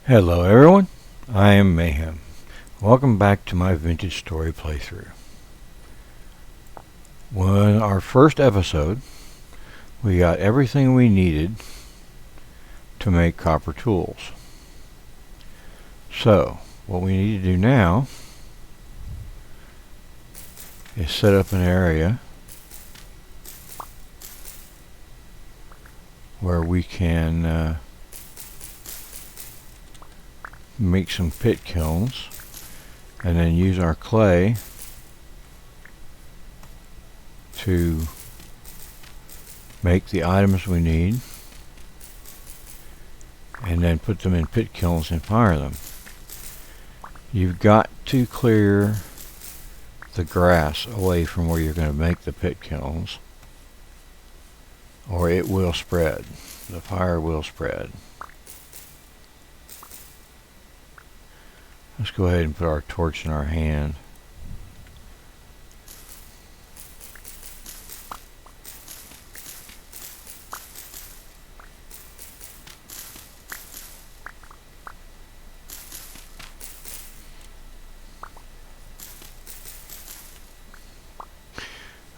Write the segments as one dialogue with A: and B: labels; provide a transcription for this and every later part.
A: Hello everyone, I am Mayhem. Welcome back to my vintage story playthrough. In our first episode, we got everything we needed to make copper tools. So, what we need to do now is set up an area where we can make some pit kilns and then use our clay to make the items we need and then put them in pit kilns and fire them. You've got to clear the grass away from where you're going to make the pit kilns or it will spread. The fire will spread. Let's go ahead and put our torch in our hand.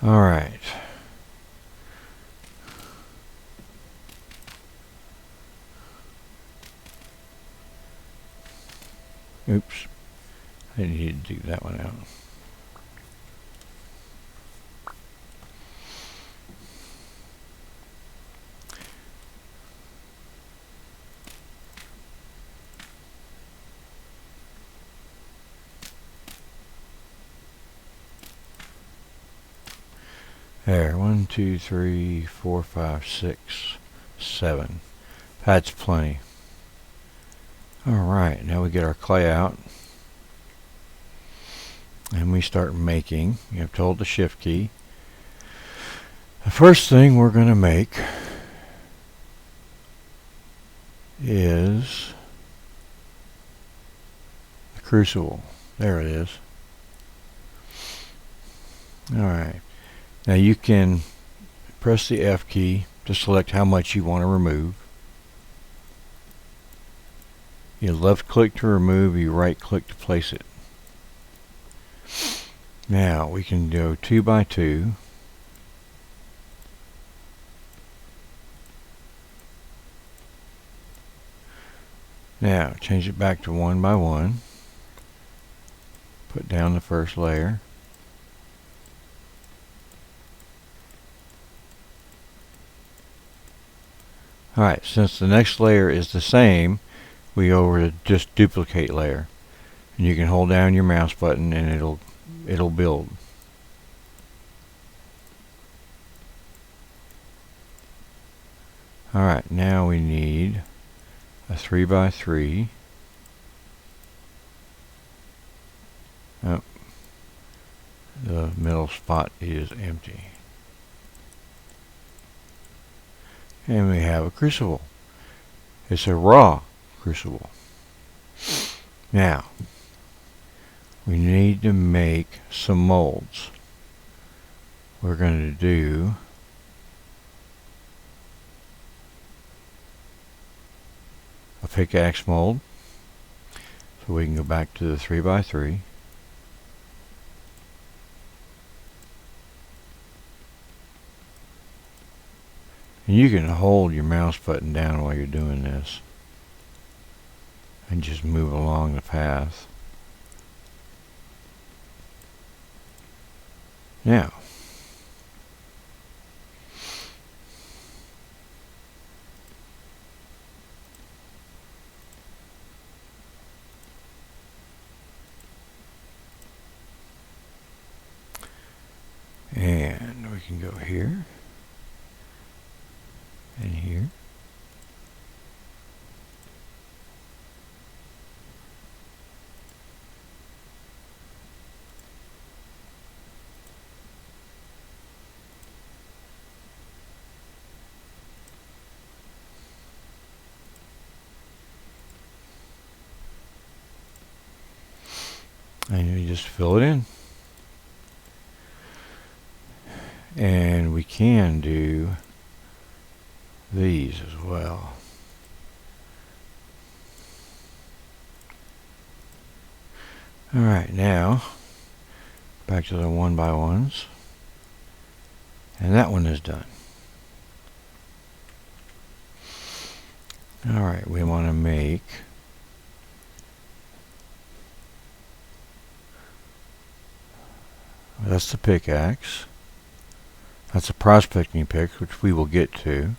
A: All right. Oops. I need to dig that one out. There, 1, 2, 3, 4, 5, 6, 7. That's plenty. Alright, now we get our clay out and we start making. You have to hold the shift key. The first thing we're going to make is the crucible. There it is. Alright. Now you can press the F key to select how much you want to remove. You left click to remove, you right click to place it. Now we can go 2 by 2. Now change it back to 1 by 1. Put down the first layer. Alright, since the next layer is the same, we go over to just duplicate layer. And you can hold down your mouse button and it'll build. Alright, now we need a 3 by 3. Oh, the middle spot is empty. And we have a crucible. It's a raw crucible. Now, we need to make some molds. We're going to do a pickaxe mold. So we can go back to the 3 by 3. And you can hold your mouse button down while you're doing this and just move along the path. Now, and we can go here and here. And you just fill it in. And we can do these as well. Alright, now back to the 1x1s. And that one is done. Alright, we want to make that's the pickaxe. That's a prospecting pick, which we will get to.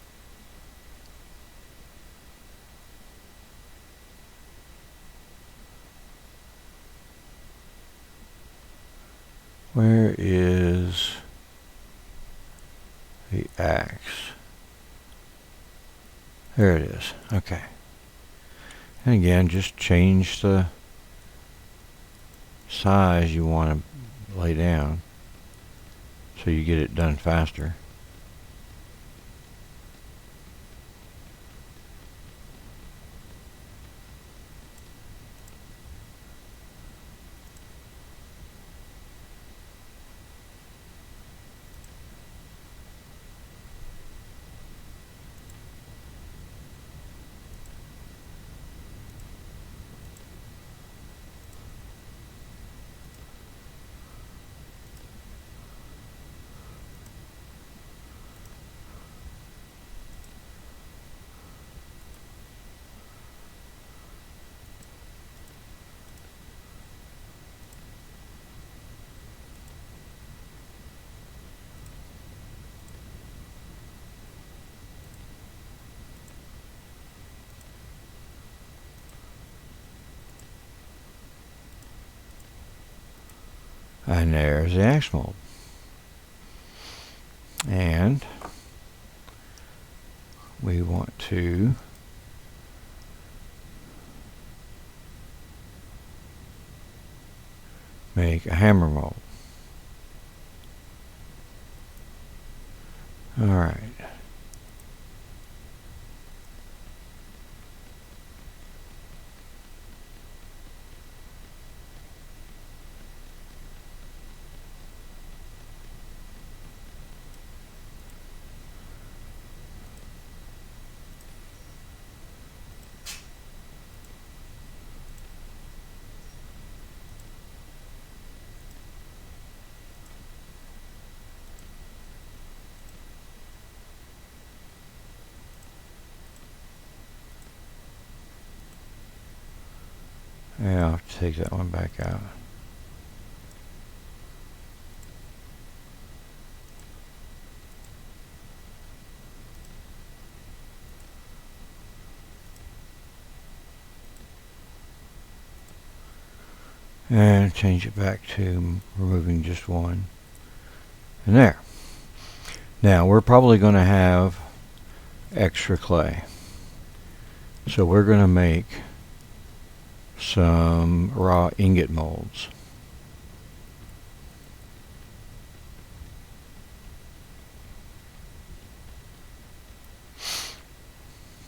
A: Where is the axe? There it is. Okay. And again, just change the size you want to lay down so you get it done faster. And there's the axe mold. And we want to make a hammer mold. Alright. Yeah, I'll have to take that one back out. And change it back to removing just one. And there. Now we're probably going to have extra clay. So we're going to make some raw ingot molds.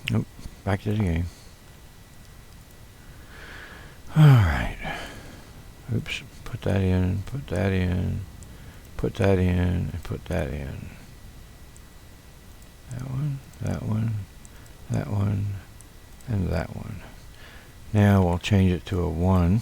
A: Nope, back to the game. Alright. Oops, put that in, put that in, put that in, and put that in. That one, that one, that one, and that one. Now we'll change it to a 1.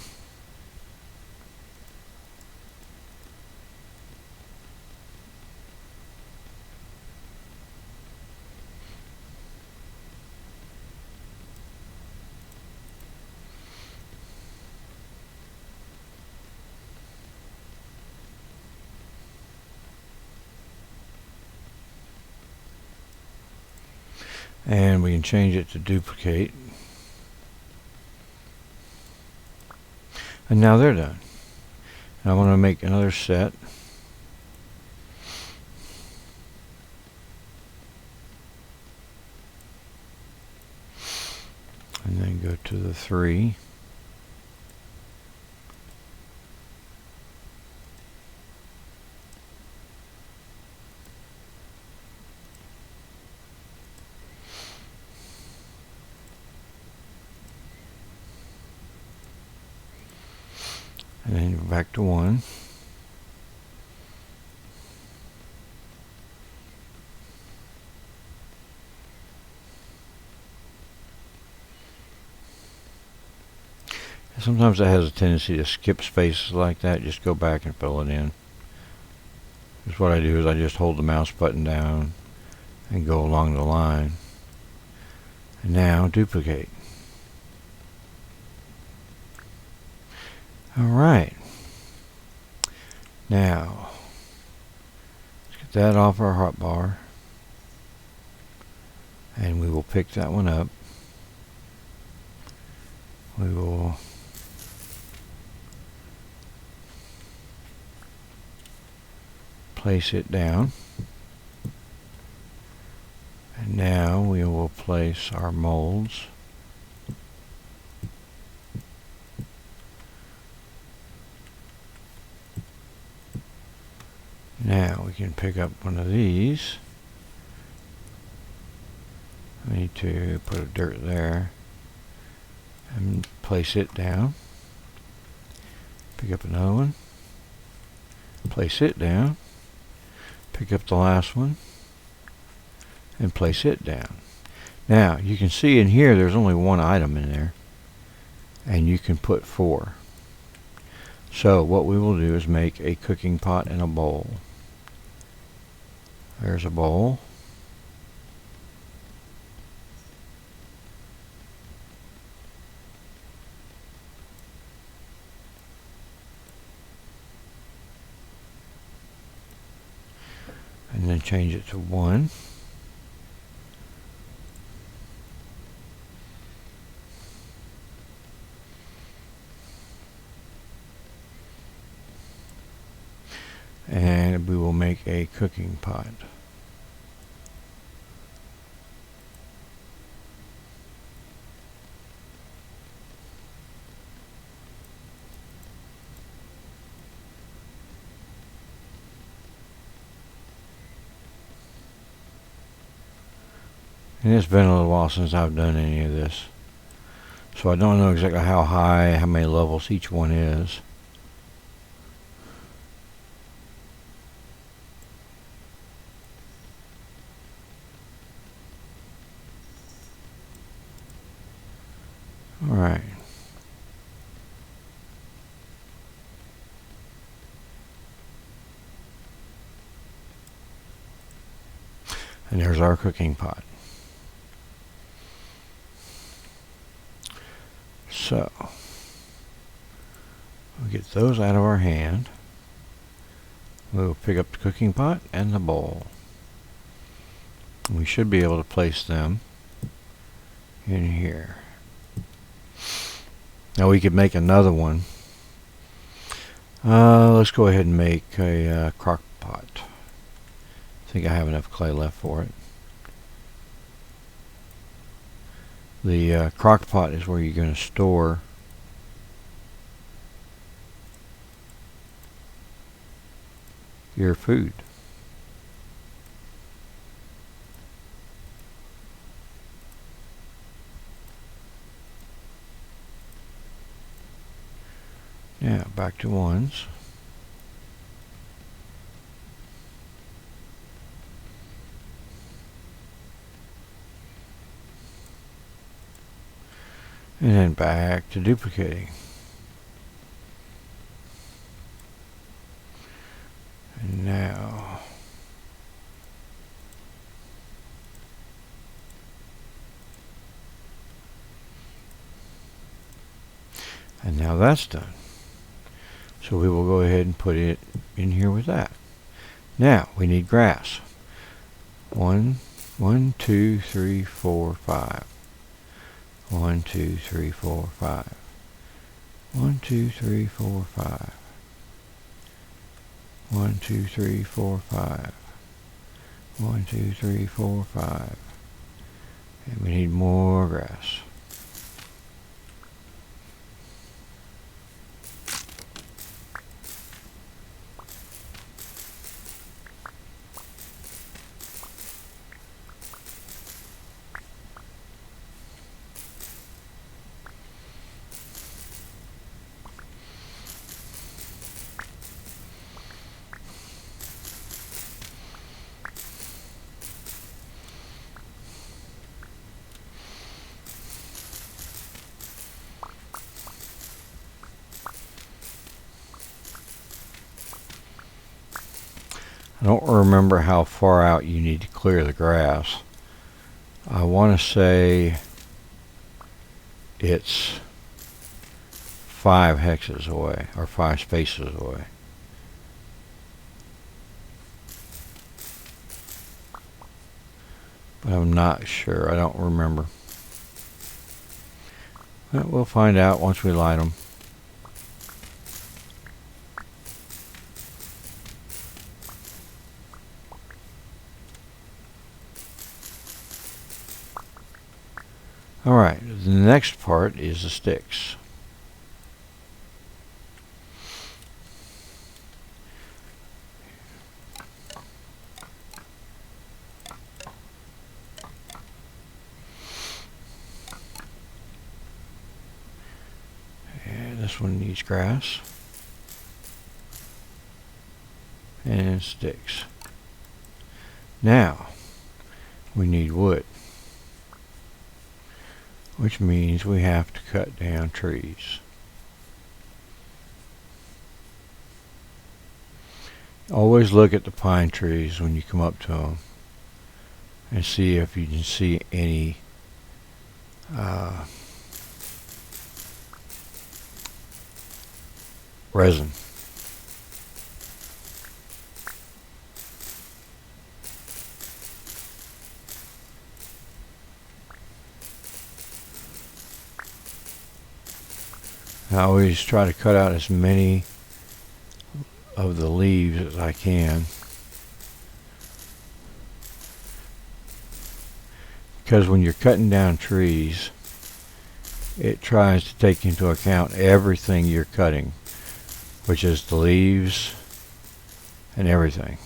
A: And we can change it to duplicate. And now they're done. And I want to make another set. And then go to the 3. And then go back to 1. Sometimes it has a tendency to skip spaces like that. Just go back and fill it in. Just what I do is I just hold the mouse button down and go along the line. And now duplicate. Alright. Now, let's get that off our hotbar. And we will pick that one up. We will place it down. And now we will place our molds. Now we can pick up one of these. I need to put a dirt there and place it down. Pick up another one. Place it down. Pick up the last one and place it down. Now you can see in here there's only one item in there and you can put 4. So what we will do is make a cooking pot and a bowl. There's a bowl. And then change it to 1. And we will make a cooking pot. And it's been a little while since I've done any of this, so I don't know exactly how high, how many levels each one is. Alright. And there's our cooking pot. So, we'll get those out of our hand. We'll pick up the cooking pot and the bowl. We should be able to place them in here. Now we could make another one. Let's go ahead and make a crock pot. I think I have enough clay left for it. The crock pot is where you're going to store your food. Now back to 1s. And then back to duplicating. And now that's done. So we will go ahead and put it in here with that. Now we need grass. 1, 2, 3, 4, 5. 1, 2, 3, 4, 5. 1, 2, 3, 4, 5. 1, 2, 3, 4, 5. 1, 2, 3, 4, 5. And we need more grass. I don't remember how far out you need to clear the grass. I want to say it's 5 hexes away, or 5 spaces away. But I'm not sure. I don't remember. But we'll find out once we light them. Alright, the next part is the sticks. And this one needs grass and sticks. Now we need wood, which means we have to cut down trees. Always look at the pine trees when you come up to them and see if you can see any resin. I always try to cut out as many of the leaves as I can, because when you're cutting down trees, it tries to take into account everything you're cutting, which is the leaves and everything.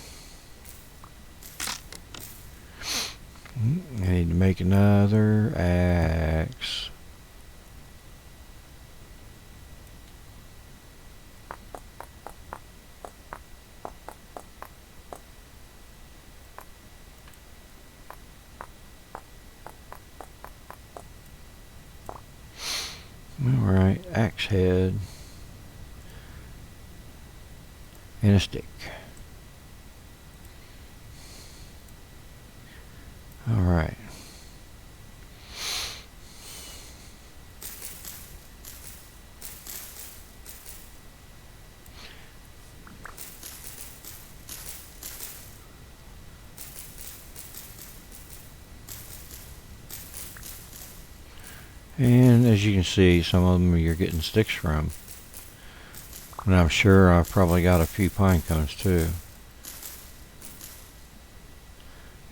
A: I need to make another axe. Alright, axe head and a stick. Alright. And as you can see, some of them you're getting sticks from. And I'm sure I've probably got a few pine cones too.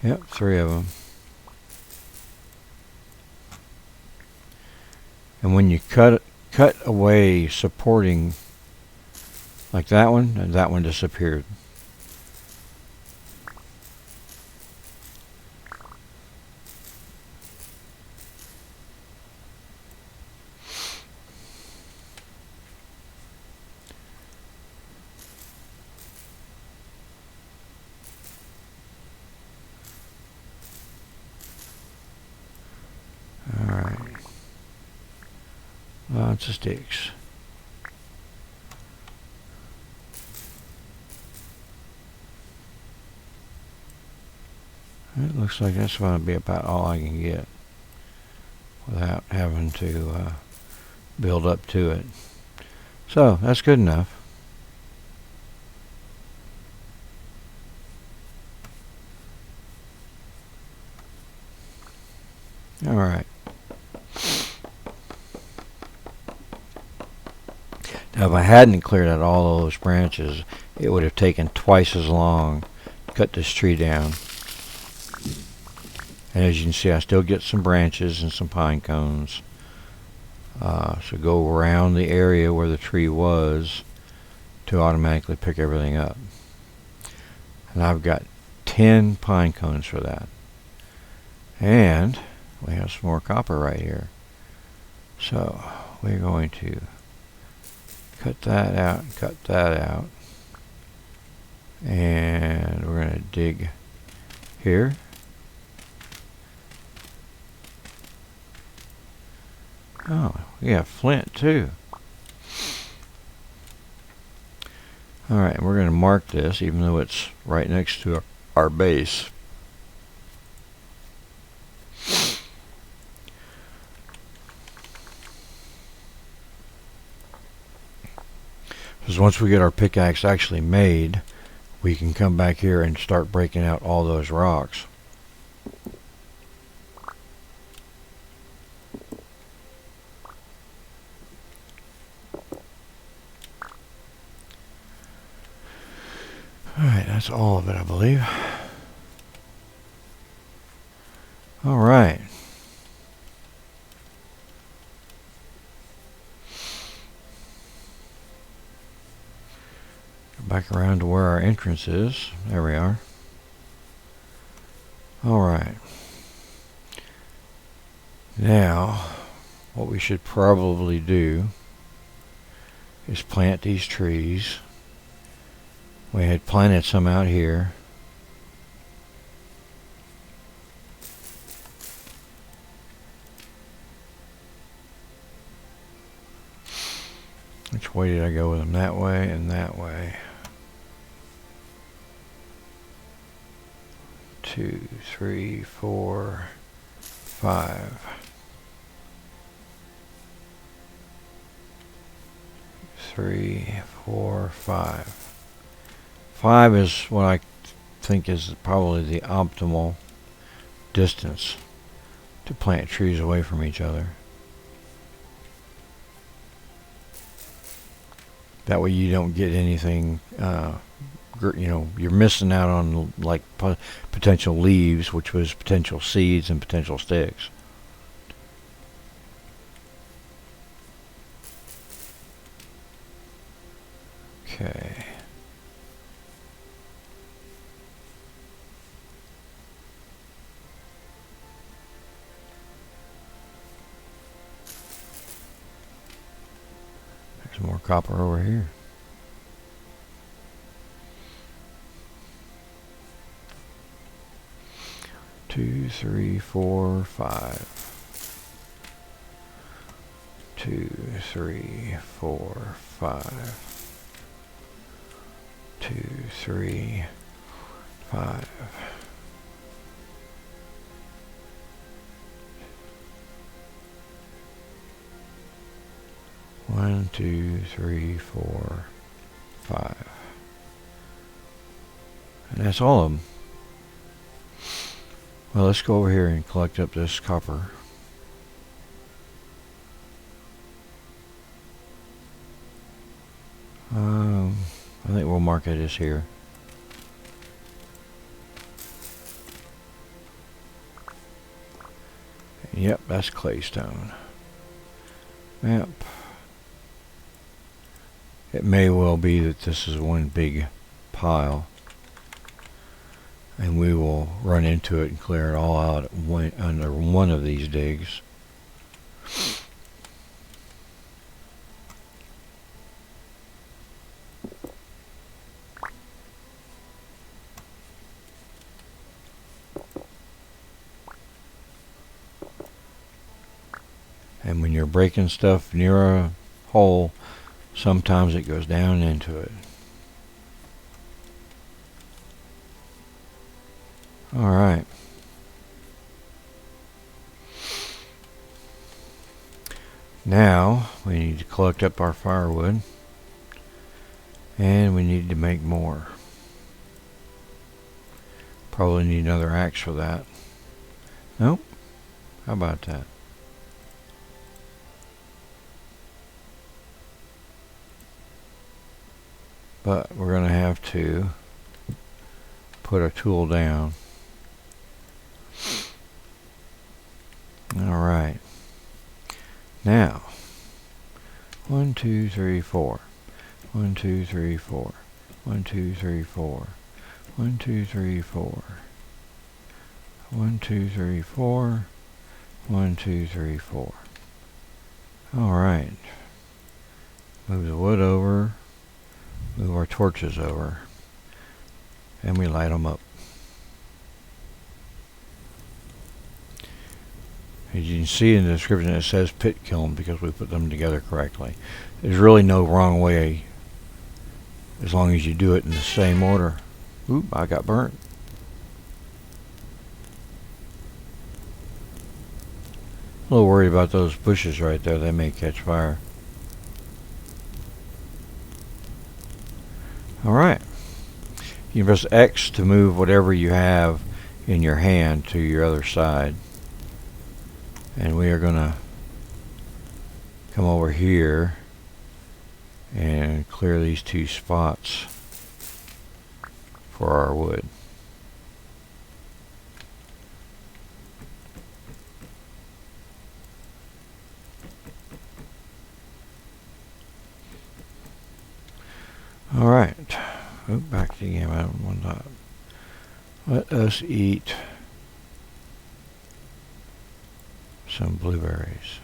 A: Yep, 3 of them. And when you cut away supporting, like that one, and that one disappeared. Alright. Lots of sticks. It looks like that's going to be about all I can get without having to build up to it. So that's good enough. Alright. Now if I hadn't cleared out all those branches, it would have taken twice as long to cut this tree down. And as you can see, I still get some branches and some pine cones. So go around the area where the tree was to automatically pick everything up. And I've got 10 pine cones for that. And we have some more copper right here. So we're going to cut that out and cut that out. And we're going to dig here. Oh, we have flint too. Alright, we're going to mark this even though it's right next to our base. Because once we get our pickaxe actually made, we can come back here and start breaking out all those rocks. Alright, that's all of it, I believe. Alright. Go back around to where our entrance is. There we are. Alright. Now, what we should probably do is plant these trees. We had planted some out here. Which way did I go with them? That way and that way. 2, 3, 4, 5. 3, 4, 5. 5 is what I think is probably the optimal distance to plant trees away from each other. That way you don't get anything, you're missing out on like potential leaves, which was potential seeds and potential sticks. Okay. There's more copper over here. Two, 3, 4, 5. 2, 3, 4, 5. 2, 3, 5. One, 2, 3, 4, 5. And that's all of them. Well, let's go over here and collect up this copper. I think we'll mark it as here. Yep, that's claystone. Yep. It may well be that this is one big pile, and we will run into it and clear it all out under one of these digs. And when you're breaking stuff near a hole, sometimes it goes down into it. Alright. Now we need to collect up our firewood, and we need to make more. Probably need another axe for that. Nope. How about that? But we're going to have to put a tool down. Alright. Now, 1, 2, 3, 4. 1, 2, 3, 4. 1, 2, 3, 4. 1, 2, 3, 4. 1, 2, 3, 4. 1, 2, 3, 4. Alright. Move the wood over. Move our torches over. And we light them up. As you can see in the description, it says pit kiln because we put them together correctly. There's really no wrong way as long as you do it in the same order. Oop, I got burnt. A little worried about those bushes right there. They may catch fire. Alright. You can press X to move whatever you have in your hand to your other side. And we are going to come over here and clear these two spots for our wood. Alright. Oh, back to the game. I don't want that. Let us eat some blueberries.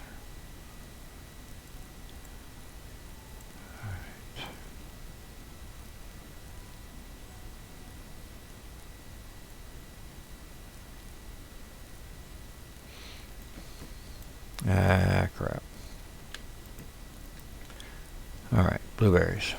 A: Ah, crap. Alright, blueberries.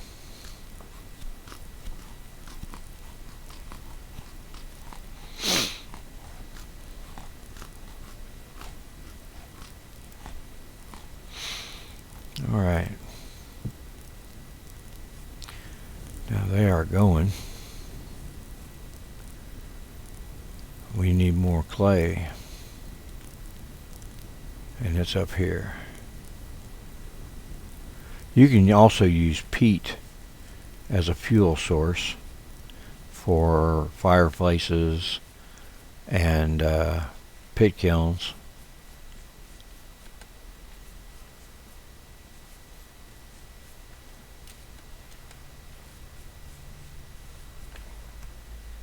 A: Alright. Now they are going. We need more clay. And it's up here. You can also use peat as a fuel source for fireplaces and pit kilns.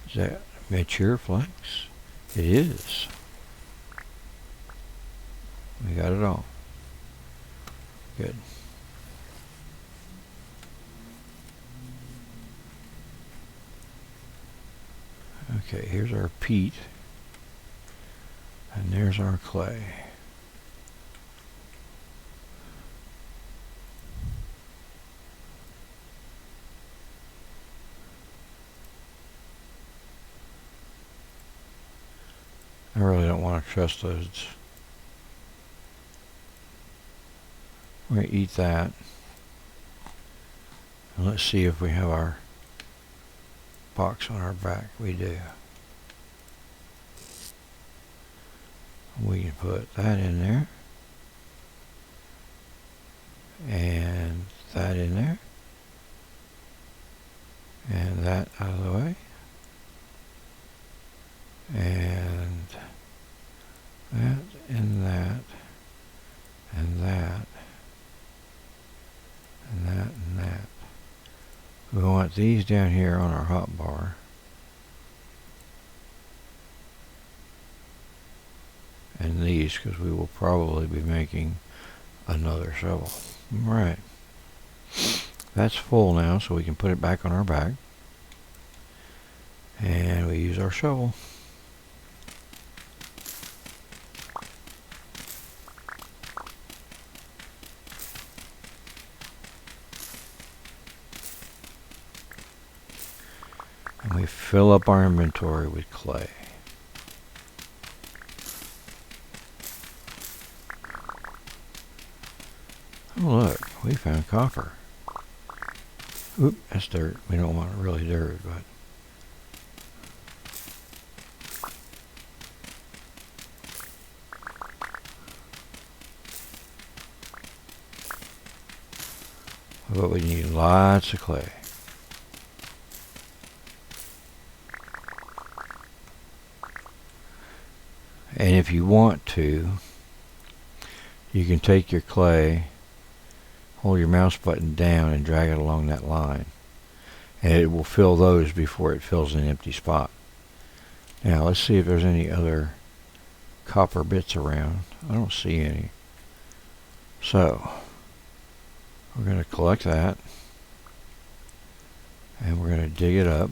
A: Is that mature flax? It is. We got it all. Good. Okay, here's our peat. And there's our clay. I really don't want to trust those. We're going to eat that. And let's see if we have our box on our back. We do. We can put that in there. And that in there. And that out of the way. And that and that. And that. And that and that. We want these down here on our hot bar. And these, because we will probably be making another shovel. Alright. That's full now, so we can put it back on our back. And we use our shovel. And we fill up our inventory with clay. Oh look, we found copper. Oop, that's dirt. We don't want really dirt, but... But we need lots of clay. And if you want to, you can take your clay, hold your mouse button down and drag it along that line. And it will fill those before it fills an empty spot. Now let's see if there's any other copper bits around. I don't see any. So, we're going to collect that. And we're going to dig it up.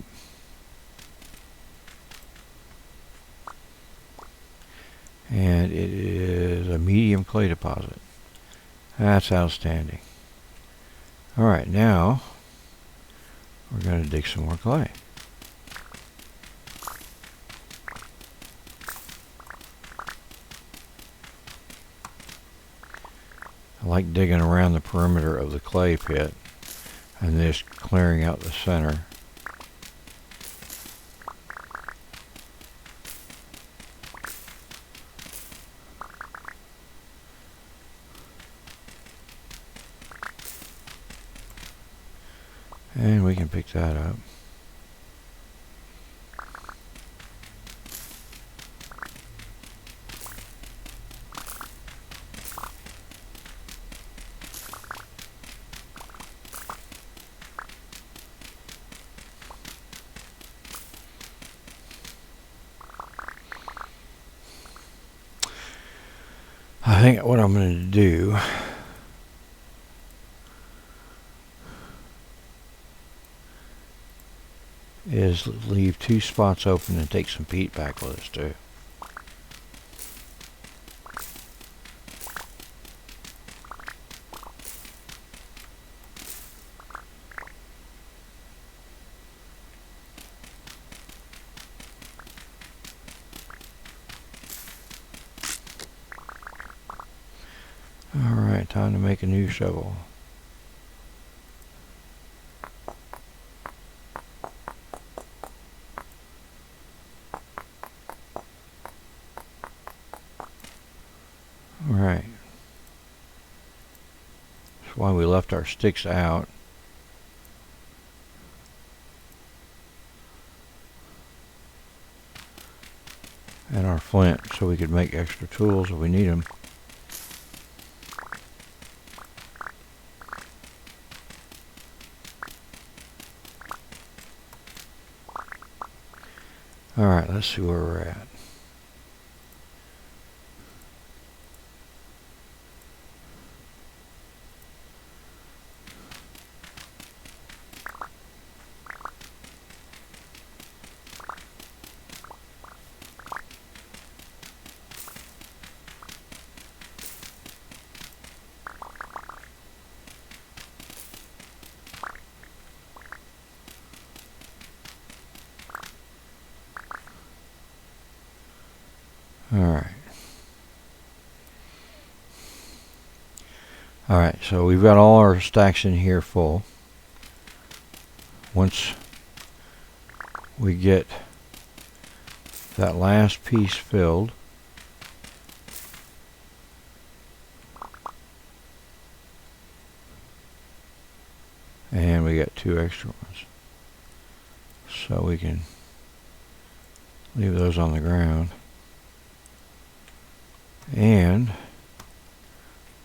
A: And it is a medium clay deposit. That's outstanding. Alright, now we're going to dig some more clay. I like digging around the perimeter of the clay pit and just clearing out the center. And we can pick that up. I think what I'm going to do is leave 2 spots open and take some peat back with us too. Alright, time to make a new shovel. Alright. That's why we left our sticks out. And our flint so we could make extra tools if we need them. Alright, let's see where we're at. Alright, so we've got all our stacks in here full. Once we get that last piece filled, and we got 2 extra ones, so we can leave those on the ground, and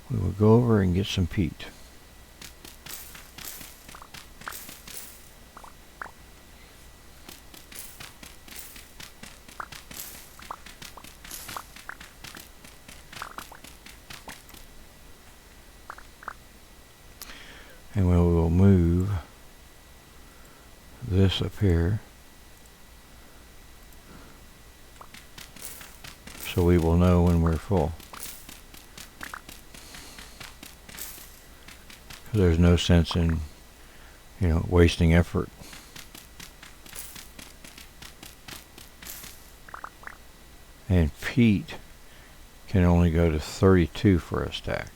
A: we will go over and get some peat. And we will move this up here so we will know when we're full. There's no sense in, wasting effort. And peat can only go to 32 for a stack.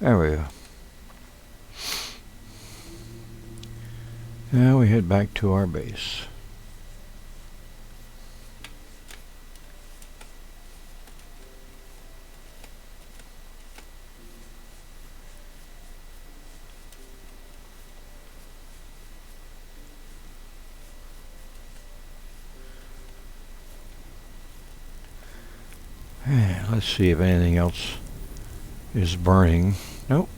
A: There we go. Now we head back to our base. And let's see if anything else is burning. Nope.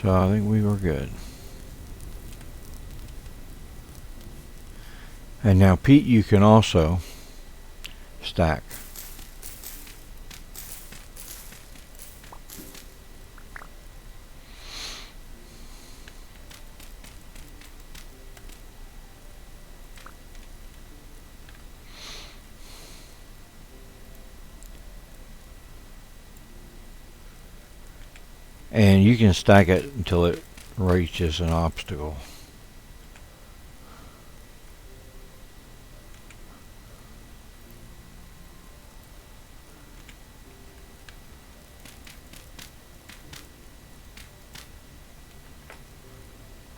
A: So I think we were good. And now peat you can also stack. And you can stack it until it reaches an obstacle.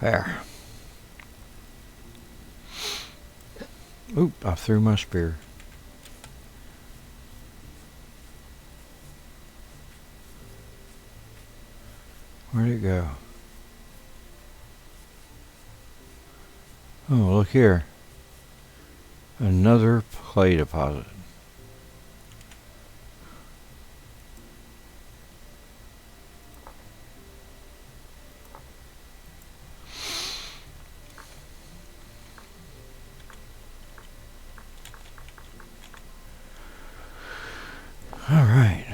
A: There. Oop, I threw my spear. Where'd it go? Oh, look here. Another clay deposit. All right.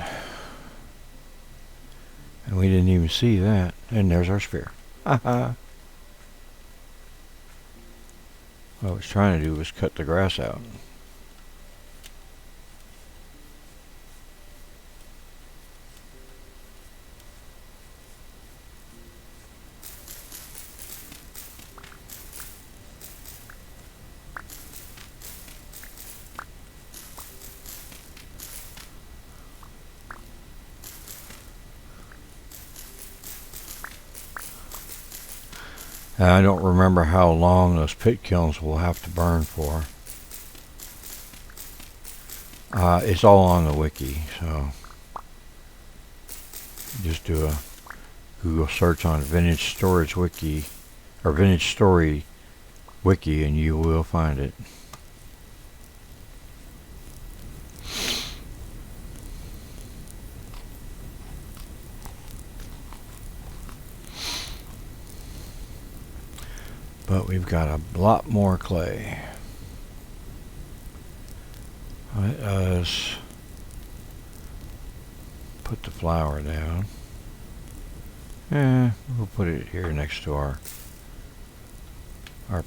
A: And we didn't even see that. And there's our spear. Haha. What I was trying to do was cut the grass out. I don't remember how long those pit kilns will have to burn for. It's all on the wiki, so just do a Google search on Vintage Storage Wiki or Vintage Story Wiki and you will find it. But we've got a lot more clay. Let us put the flour down. We'll put it here next to our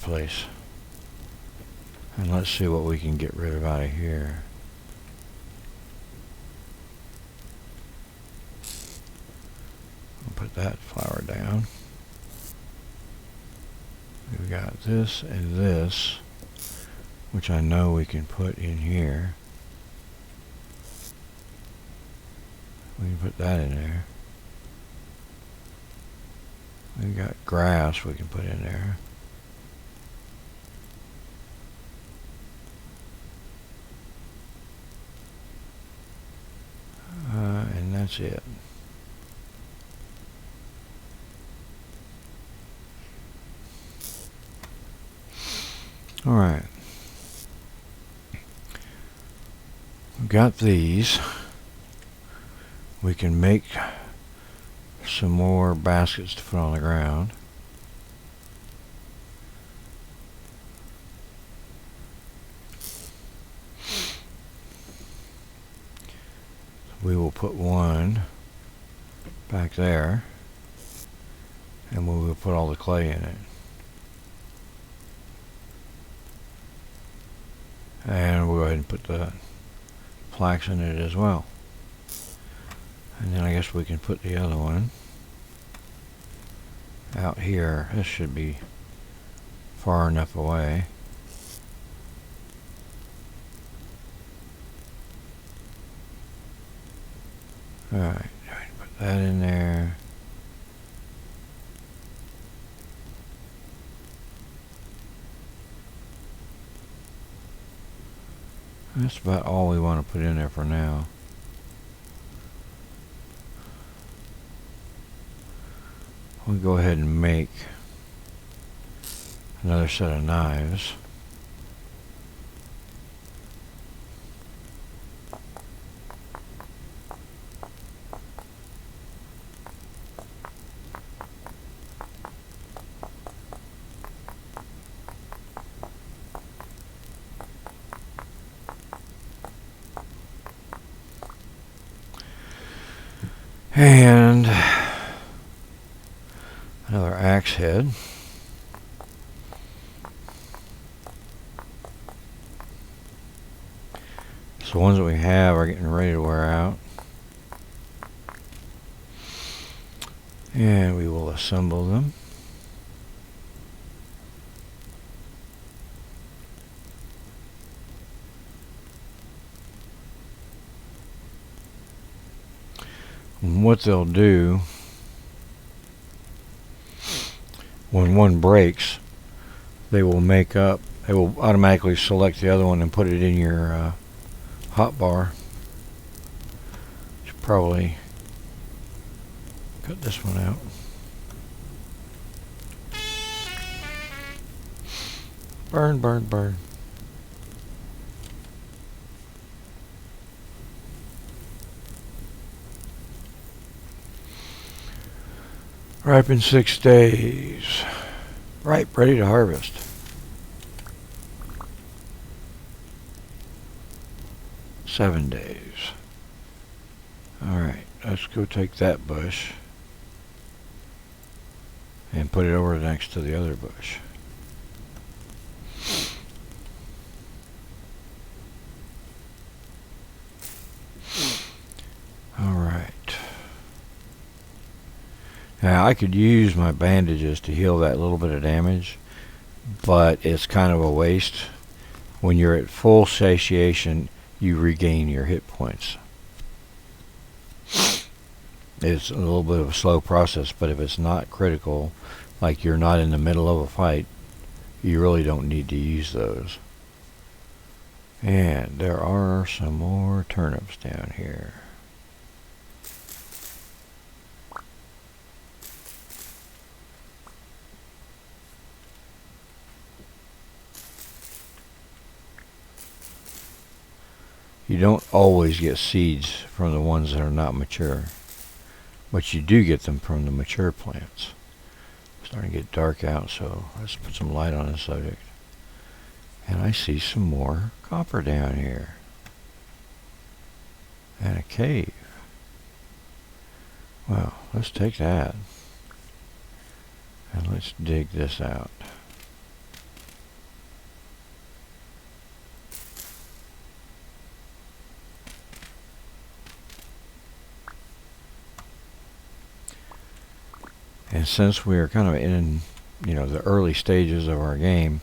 A: place. And let's see what we can get rid of out of here. We'll put that flour down. We've got this and this, which I know we can put in here. We can put that in there. We've got grass we can put in there. And that's it. All right. We've got these. We can make some more baskets to put on the ground. We will put one back there, and we will put all the clay in it. And we'll go ahead and put the plaques in it as well. And then I guess we can put the other one out here. This should be far enough away. Alright, put that in there. That's about all we want to put in there for now. We'll go ahead and make another set of knives. And another axe head. So the ones that we have are getting ready to wear out. And we will assemble them. And what they'll do, when one breaks, they will automatically select the other one and put it in your hotbar. Should probably cut this one out. Burn, burn, burn. Ripe in 6 days. Ripe, ready to harvest. Seven days. Alright, let's go take that bush and put it over next to the other bush. Alright. Now I could use my bandages to heal that little bit of damage, but it's kind of a waste. When you're at full satiation, you regain your hit points. It's a little bit of a slow process, but if it's not critical, like you're not in the middle of a fight, you really don't need to use those. And there are some more turnips down here. You don't always get seeds from the ones that are not mature, but you do get them from the mature plants. It's starting to get dark out, so let's put some light on the subject. And I see some more copper down here. And a cave. Well, let's take that. And let's dig this out. And since we're kind of in, the early stages of our game,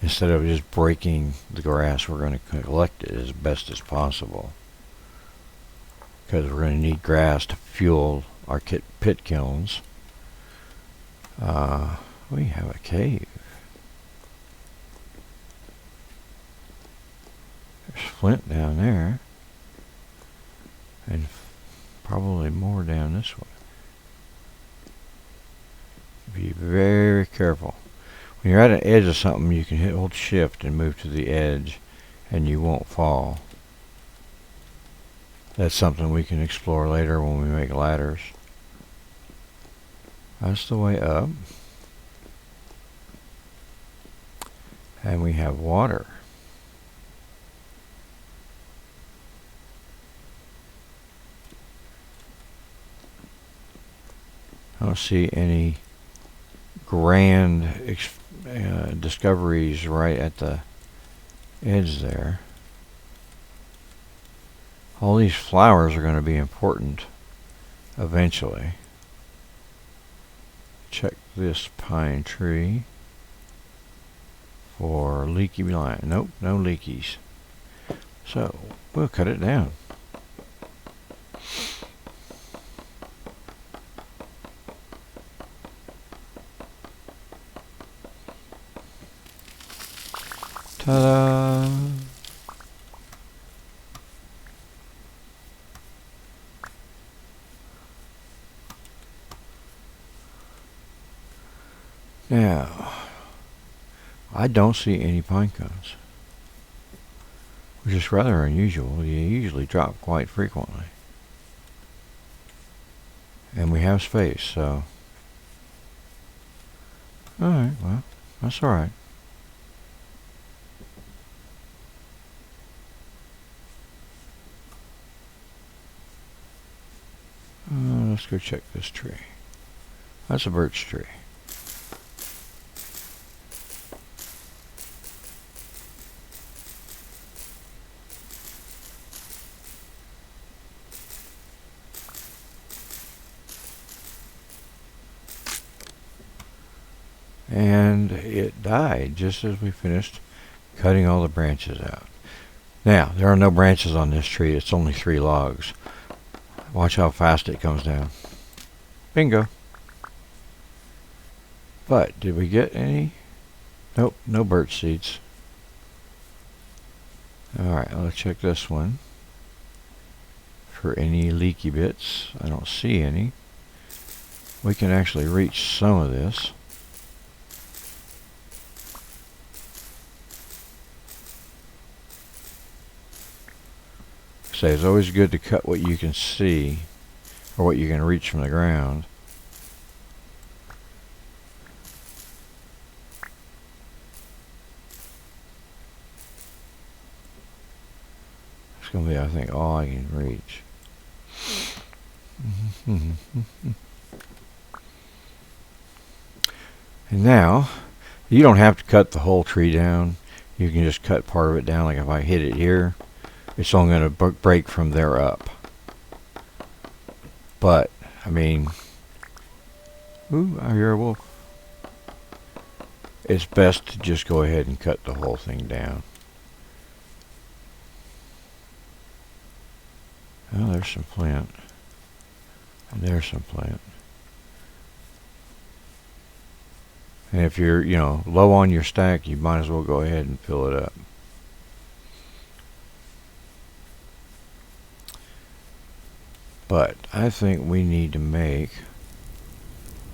A: instead of just breaking the grass, we're going to collect it as best as possible. Because we're going to need grass to fuel our pit kilns. We have a cave. There's flint down there. And probably more down this way. Be very careful. When you're at an edge of something, you can hold shift and move to the edge and you won't fall. That's something we can explore later when we make ladders. That's the way up. And we have water. I don't see any grand discoveries right at the edge there. All these flowers are going to be important eventually. Check this pine tree for leaky line. Nope, no leakies. So we'll cut it down. Ta-da! Now, I don't see any pine cones, which is rather unusual. They usually drop quite frequently. And we have space, so... Alright, well, that's alright. Let's go check this tree. That's a birch tree. And it died just as we finished cutting all the branches out. Now, there are no branches on this tree. It's only 3 logs. Watch how fast it comes down. Bingo. But, did we get any? Nope, no birch seeds. Alright, let's check this one for any leaky bits. I don't see any. We can actually reach some of this. Say it's always good to cut what you can see or what you can reach from the ground. It's going to be, I think, all I can reach. And now, you don't have to cut the whole tree down. You can just cut part of it down. Like if I hit it here, it's only going to break from there up. But, I mean, ooh, I hear a wolf. It's best to just go ahead and cut the whole thing down. Oh, there's some plant. And there's some plant. And if you're, low on your stack, you might as well go ahead and fill it up. But I think we need to make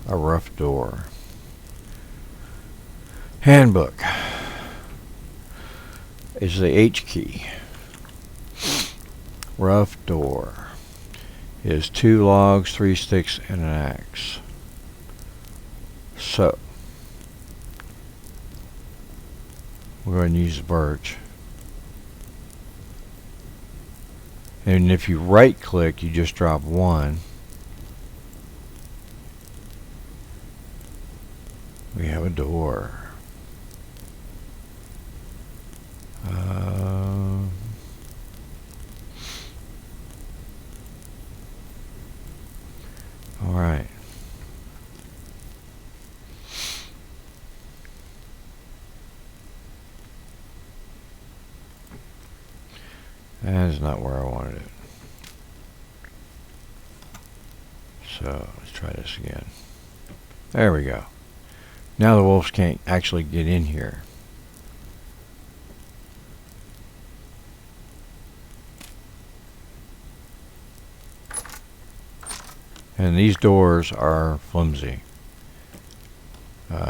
A: a rough door. Handbook is the H key. Rough door is 2 logs, 3 sticks, and an axe. So we're going to use birch. And if you right click, you just drop 1. We have a door. Alright. That is not where I wanted it. So, let's try this again. There we go. Now the wolves can't actually get in here. And these doors are flimsy.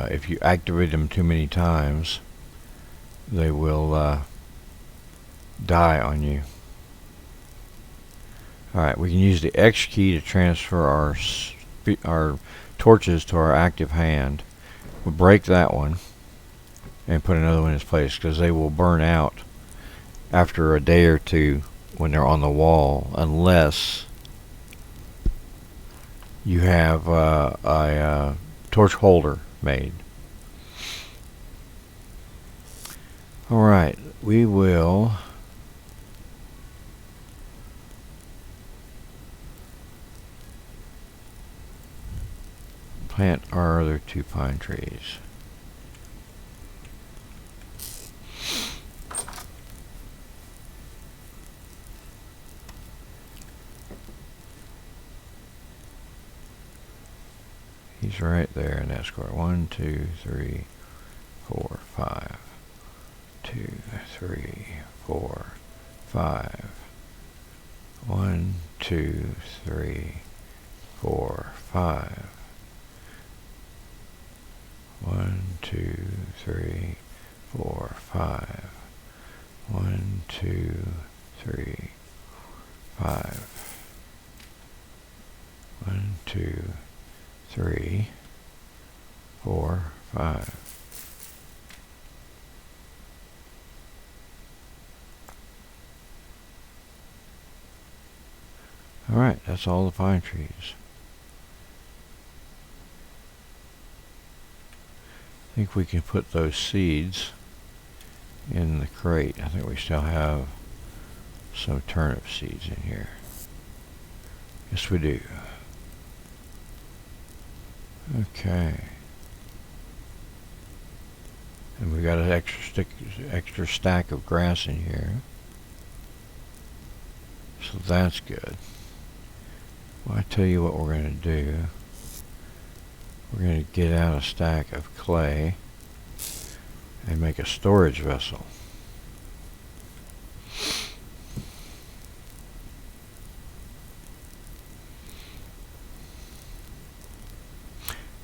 A: If you activate them too many times, they will die on you. Alright, we can use the X key to transfer our torches to our active hand. We'll break that one and put another one in its place because they will burn out after a day or two when they're on the wall unless you have a torch holder made. Alright, we will plant our other 2 pine trees. He's right there in that square. 1, 2, 3, 4, 5. 2, 3, 4, 5. 1, 2, 3, 4, 5. 1, 2, 3, 4, 5. 1, 2, 3, 5. 1, 2, 3, 4, 5. Alright, that's all the pine trees. think we can put those seeds in the crate. I think we still have some turnip seeds in here. Yes, we do. Okay. And we got an extra stack of grass in here. So that's good. Well, I tell you what we're going to do. We're going to get out a stack of clay and make a storage vessel.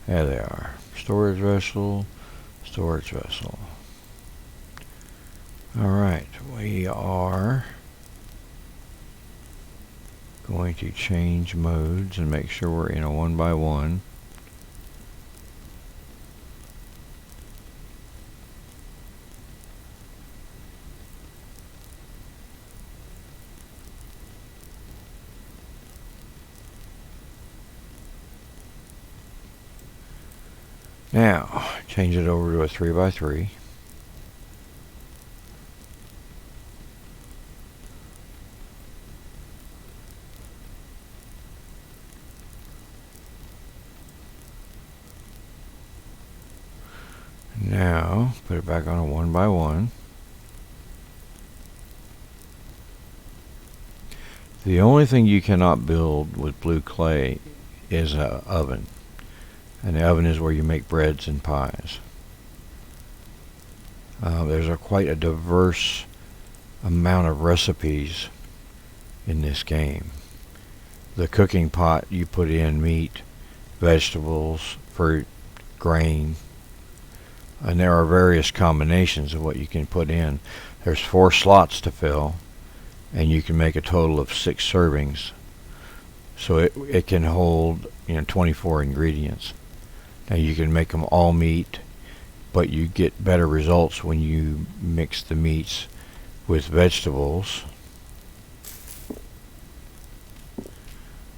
A: There they are. Storage vessel, storage vessel. Alright, we are going to change modes and make sure we're in a 1x1. Now, change it over to a 3x3. Now, put it back on a 1x1. The only thing you cannot build with blue clay is an oven. And the oven is where you make breads and pies. There's quite a diverse amount of recipes in this game. The cooking pot, you put in meat, vegetables, fruit, grain, and there are various combinations of what you can put in. There's 4 slots to fill, and you can make a total of 6 servings. So it can hold 24 ingredients. Now you can make them all meat, but you get better results when you mix the meats with vegetables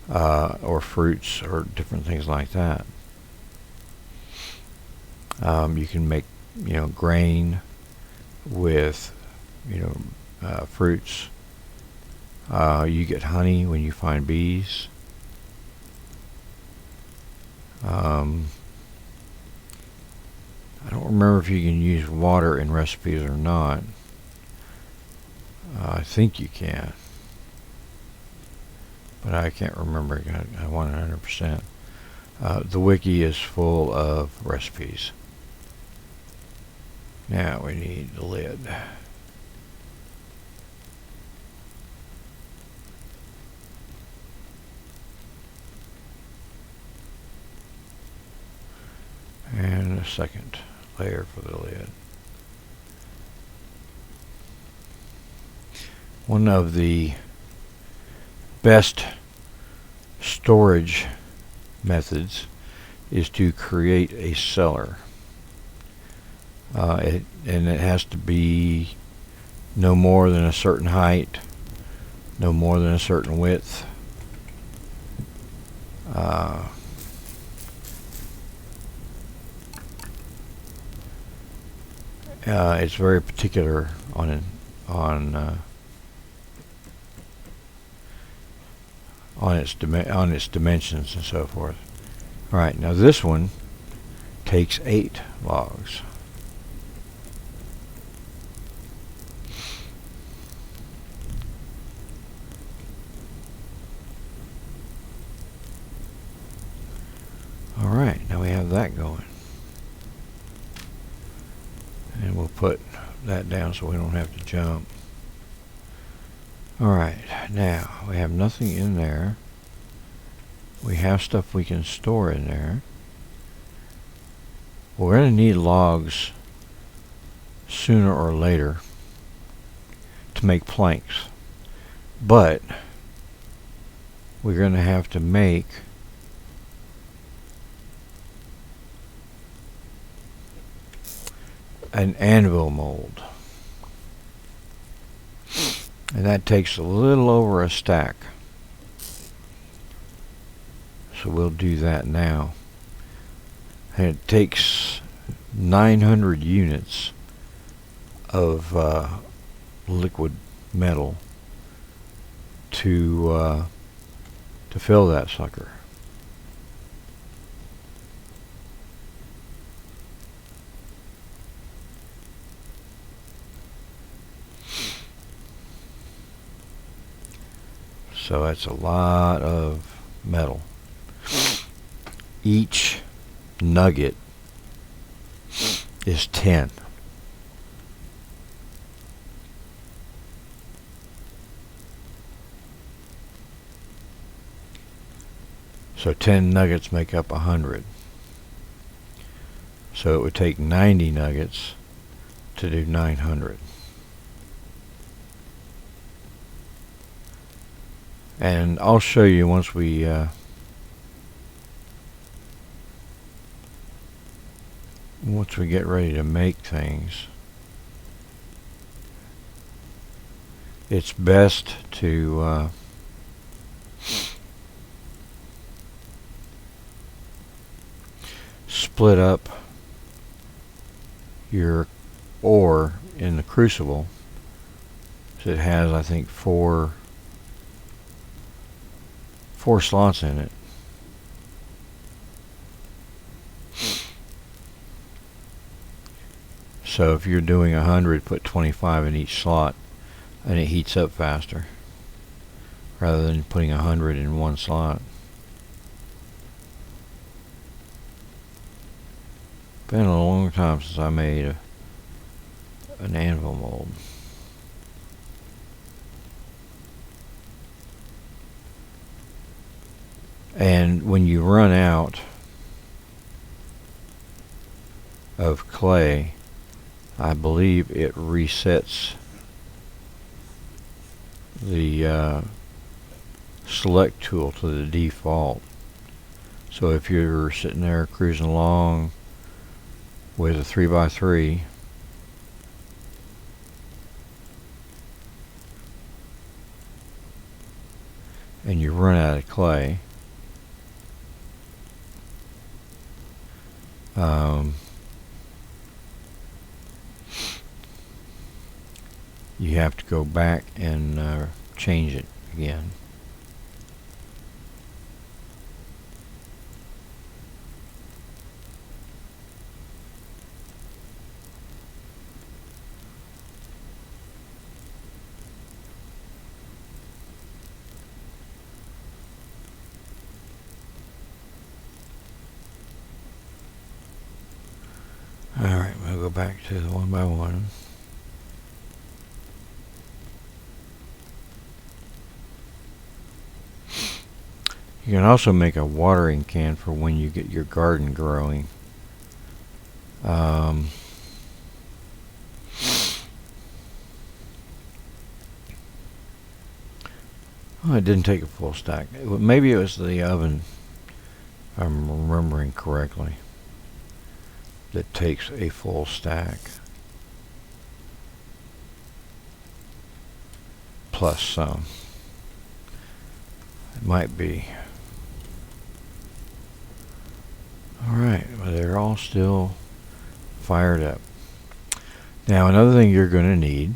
A: or fruits or different things like that. You can make grain with fruits. You get honey when you find bees. I don't remember if you can use water in recipes or not. I think you can, but I can't remember 100%. The wiki is full of recipes. Now we need the lid. And a second layer for the lid. One of the best storage methods is to create a cellar. And it has to be no more than a certain height, no more than a certain width. It's very particular on its dimensions and so forth. All right, now this one takes 8 logs. All right, now we have that going. And we'll put that down so we don't have to jump. Alright, now we have nothing in there. We have stuff we can store in there. We're going to need logs sooner or later to make planks. But we're going to have to make an anvil mold, and that takes a little over a stack, so we'll do that now. And it takes 900 units of liquid metal to fill that sucker. So that's a lot of metal. Each nugget is 10. So 10 nuggets make up 100. So it would take 90 nuggets to do 900. And I'll show you once we get ready to make things. It's best to split up your ore in the crucible. So it has, I think, four slots in it. So if you're doing 100, put 25 in each slot, and it heats up faster rather than putting 100 in one slot. Been a long time since I made an anvil mold. And when you run out of clay, I believe it resets the select tool to the default. So if you're sitting there cruising along with a 3x3, and you run out of clay, you have to go back and change it again. Alright, we'll go back to the 1x1. You can also make a watering can for when you get your garden growing. Oh, it didn't take a full stack. Maybe it was the oven, if I'm remembering correctly, that takes a full stack. Plus some. It might be. Alright, well, they're all still fired up. Now another thing you're going to need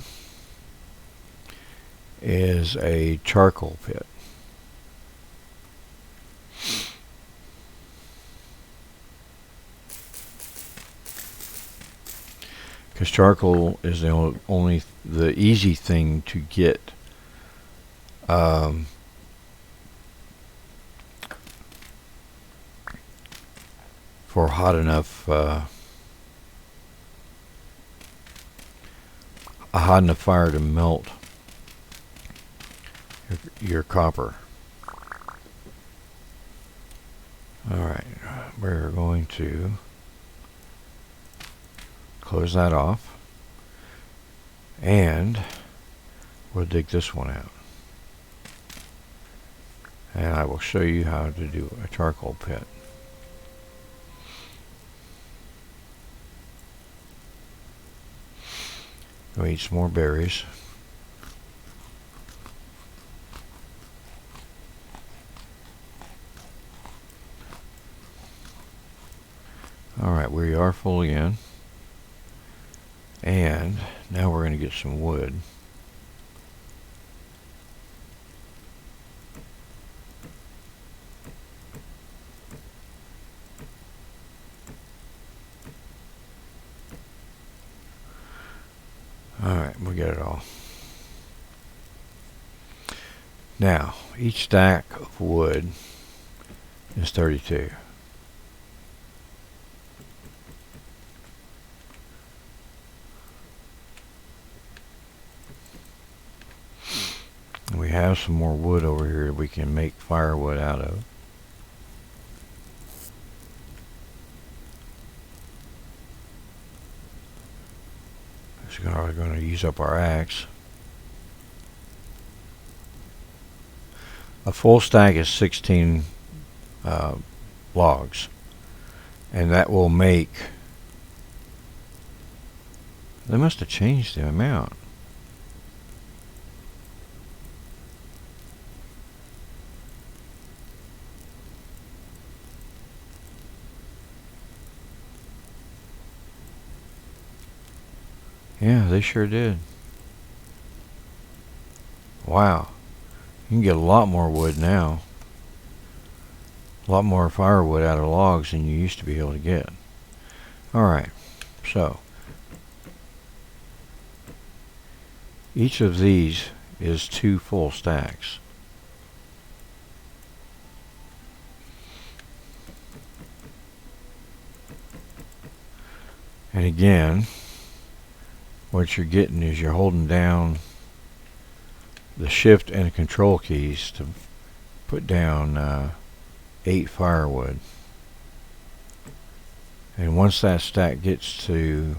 A: is a charcoal pit. Because charcoal is the easy thing to get for hot enough a hot enough fire to melt your copper. Alright, we're going to close that off, and we'll dig this one out, and I will show you how to do a charcoal pit. Go eat some more berries. Alright, we are full again. And now we're going to get some wood. Alright, we get it all. Now, each stack of wood is 32. We have some more wood over here that we can make firewood out of. So we're going to use up our axe. A full stack is 16 logs, and that will make, they must have changed the amount. Yeah, they sure did. Wow. You can get a lot more wood now. A lot more firewood out of logs than you used to be able to get. Alright, so each of these is 2 full stacks. And again, what you're getting is you're holding down the shift and control keys to put down 8 firewood. And once that stack gets to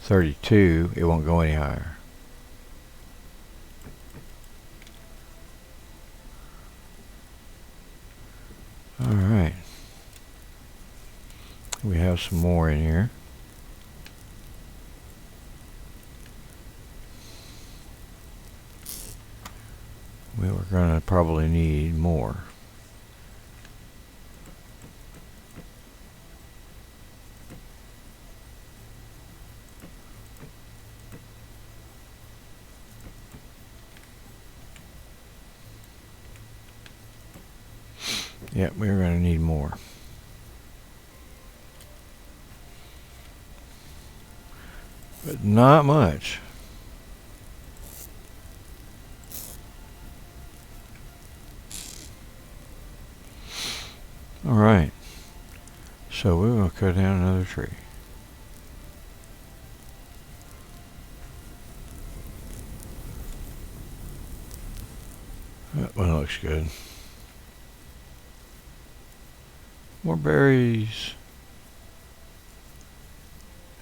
A: 32, it won't go any higher. Alright. We have some more in here. We were going to probably need more. Yep, we're going to need more. But not much. Alright, so we're going to cut down another tree. That one looks good. More berries.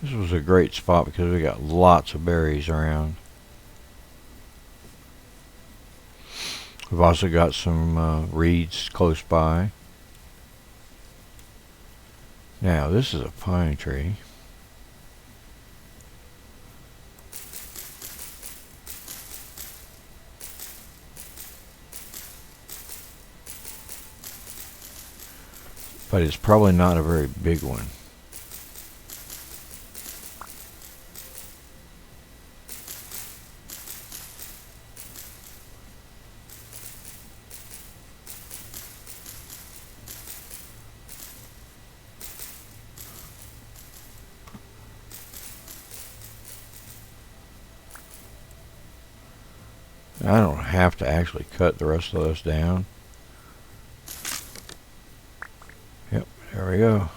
A: This was a great spot because we got lots of berries around. We've also got some reeds close by. Now, this is a pine tree. But it's probably not a very big one. I don't have to actually cut the rest of this down. Yep, there we go.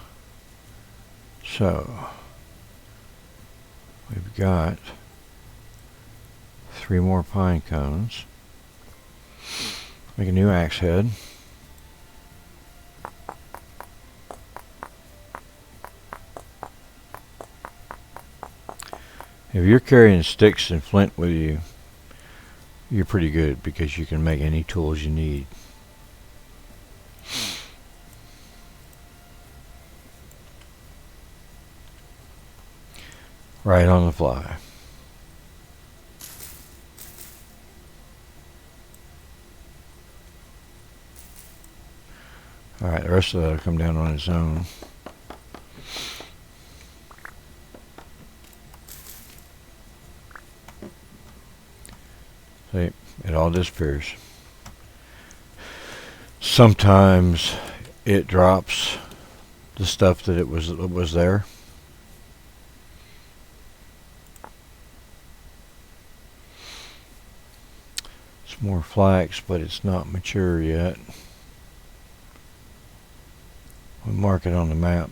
A: So, we've got 3 more pine cones. Make a new axe head. If you're carrying sticks and flint with you, you're pretty good because you can make any tools you need. Right on the fly. Alright, the rest of that will come down on its own. See, it all disappears. Sometimes it drops the stuff that it was there. It's more flax, but it's not mature yet. We'll mark it on the map.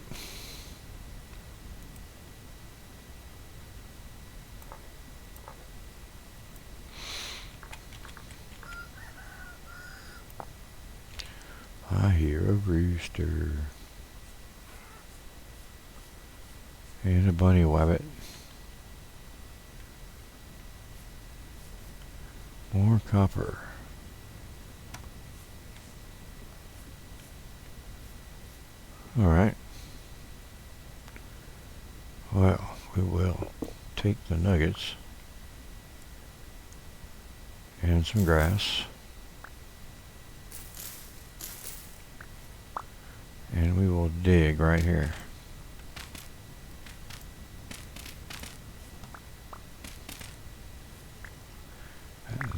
A: I hear a rooster and a bunny wabbit. More copper. Alright. Well, we will take the nuggets and some grass, and we will dig right here.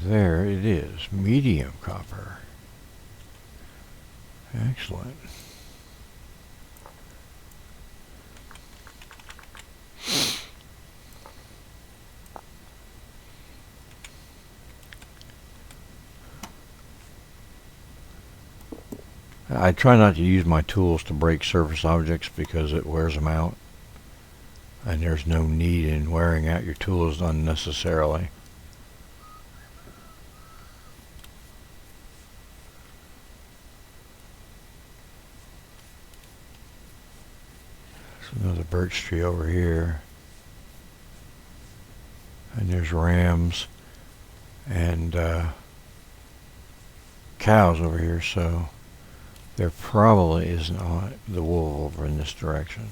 A: There it is, medium copper. Excellent. I try not to use my tools to break surface objects because it wears them out, and there's no need in wearing out your tools unnecessarily. There's another birch tree over here, and there's rams and cows over here, so there probably isn't the wool over in this direction.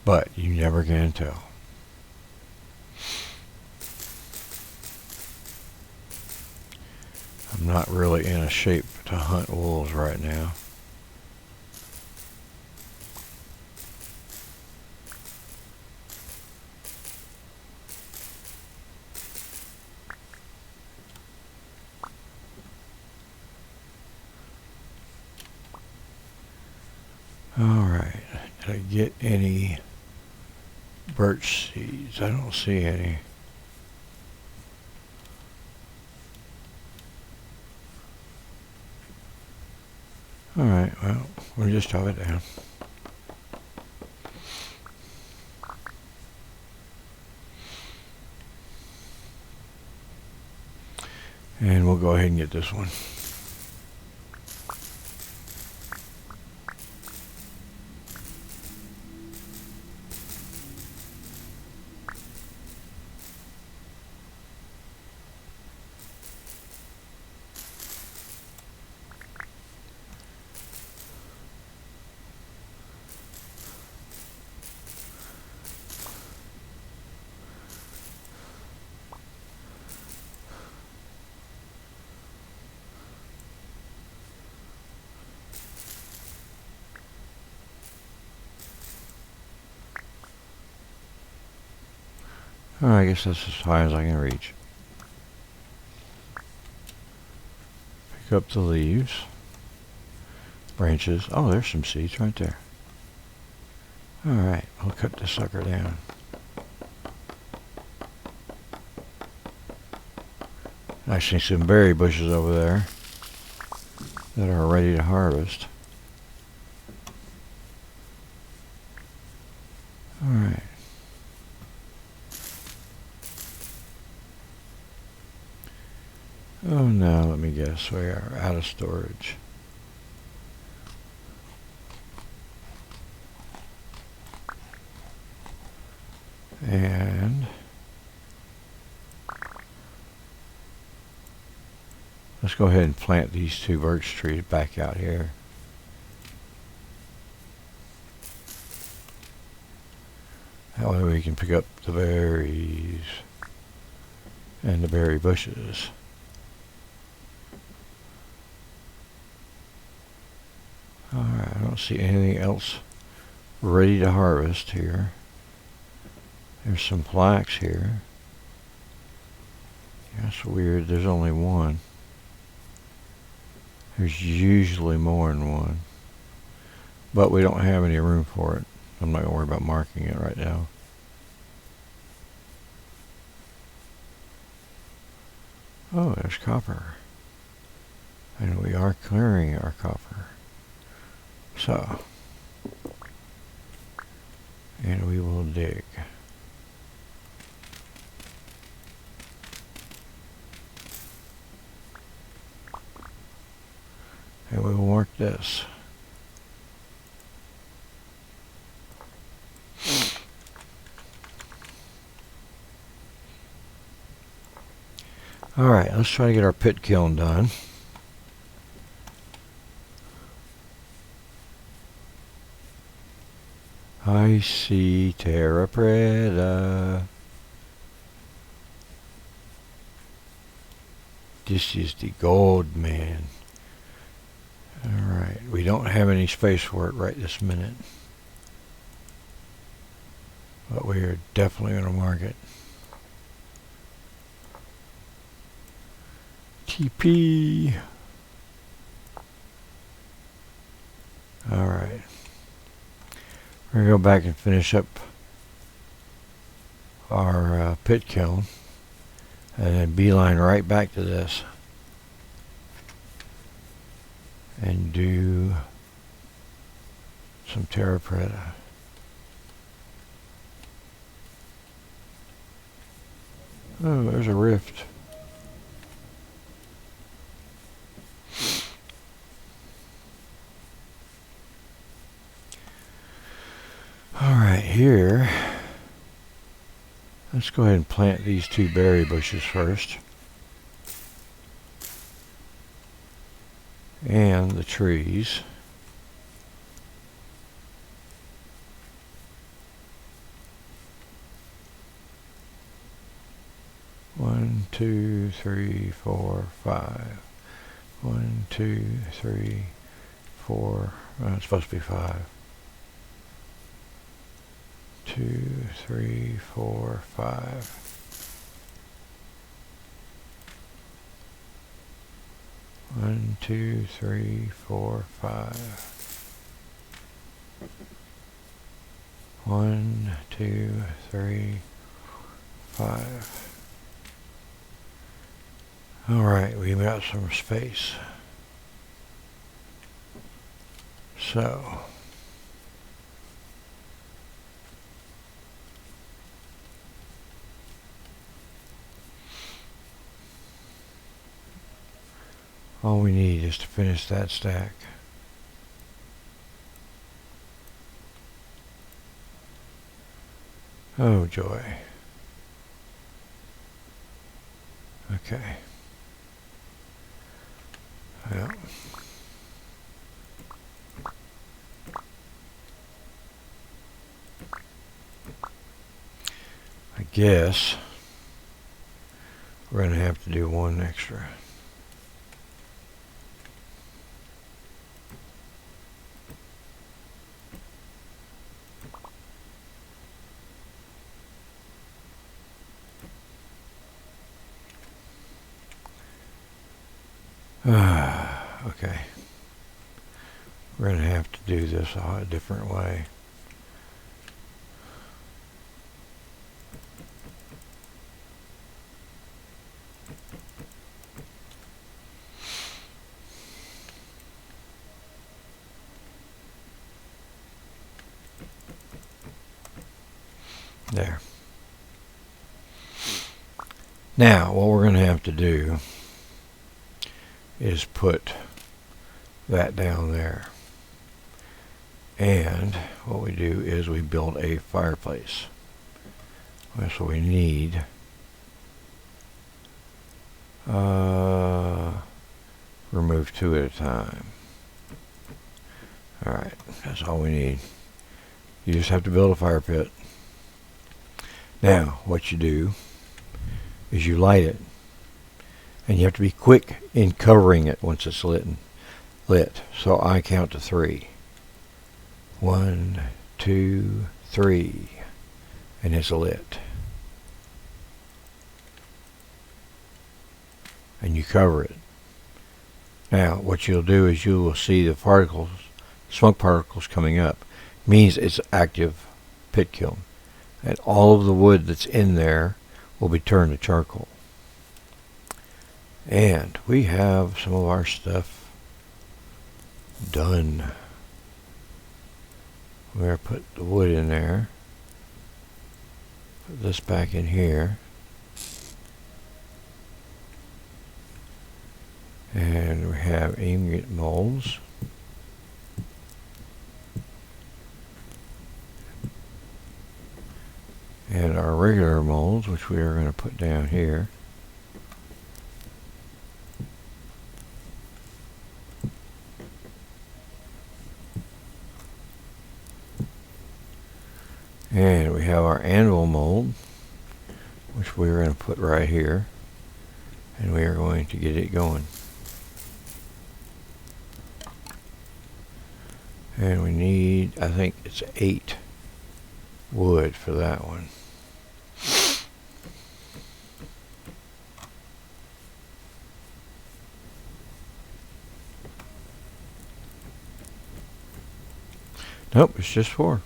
A: But you never can tell. I'm not really in a shape to hunt wolves right now. Alright, did I get any birch seeds? I don't see any. Alright, well, we'll just chop it down. And we'll go ahead and get this one. I guess that's as high as I can reach. Pick up the leaves, branches. Oh, there's some seeds right there. Alright, I'll cut this sucker down. I see some berry bushes over there that are ready to harvest. Alright. Oh no, let me guess, we are out of storage. And let's go ahead and plant these two birch trees back out here. That way we can pick up the berries and the berry bushes. Alright, I don't see anything else ready to harvest here. There's some plaques here. That's weird. There's only one. There's usually more than one. But we don't have any room for it. I'm not going to worry about marking it right now. Oh, there's copper. And we are clearing our copper. So, and we will dig. And we will mark this. Alright, let's try to get our pit kiln done. I see terra preta. This is the gold, man. Alright, we don't have any space for it right this minute. But we are definitely going to mark it. TP. Alright. We're going to go back and finish up our pit kiln. And then beeline right back to this. And do some terra preta. Oh, there's a rift. Alright, here, let's go ahead and plant these 2 berry bushes first. And the trees. One, two, three, four, 5. 1, 2, 3, 4. It's supposed to be 5. 2, 3, 4, 5. One, 2, 3, 4, 5. 1, 2, 3, 5. Alright, we've got some space. So, all we need is to finish that stack. Oh joy. Okay. Well. I guess we're going to have to do one extra. Okay. We're going to have to do this a different way. There. Now, what we're going to have to do is put that down there. And what we do is we build a fireplace. That's what we need. Remove 2 at a time. Alright, that's all we need. You just have to build a fire pit. Now, what you do is you light it. And you have to be quick in covering it once it's lit. So I count to 3. 1, 2, 3. and it's lit. And you cover it. Now what you'll do is you will see the particles, smoke particles coming up. Means it's active pit kiln. And all of the wood that's in there will be turned to charcoal. And we have some of our stuff done. We're going to put the wood in there. Put this back in here. And we have ingot molds. And our regular molds, which we are going to put down here. And we have our anvil mold, which we are going to put right here. And we are going to get it going. And we need, I think it's 8 wood for that one. Nope, it's just 4.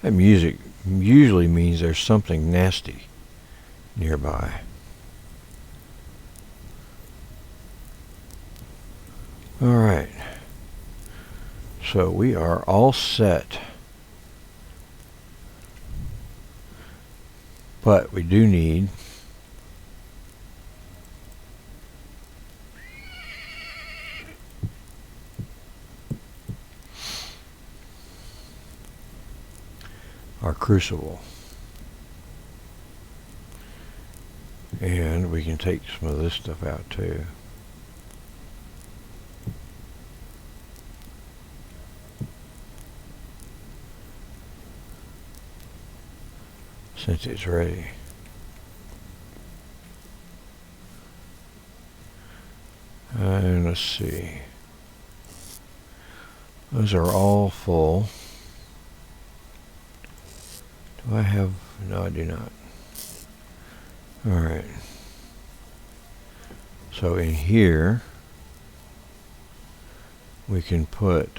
A: That music usually means there's something nasty nearby. Alright. So we are all set. But we do need our crucible. And we can take some of this stuff out too. Since it's ready. And let's see. Those are all full. Do I have? No, I do not. Alright. So in here, we can put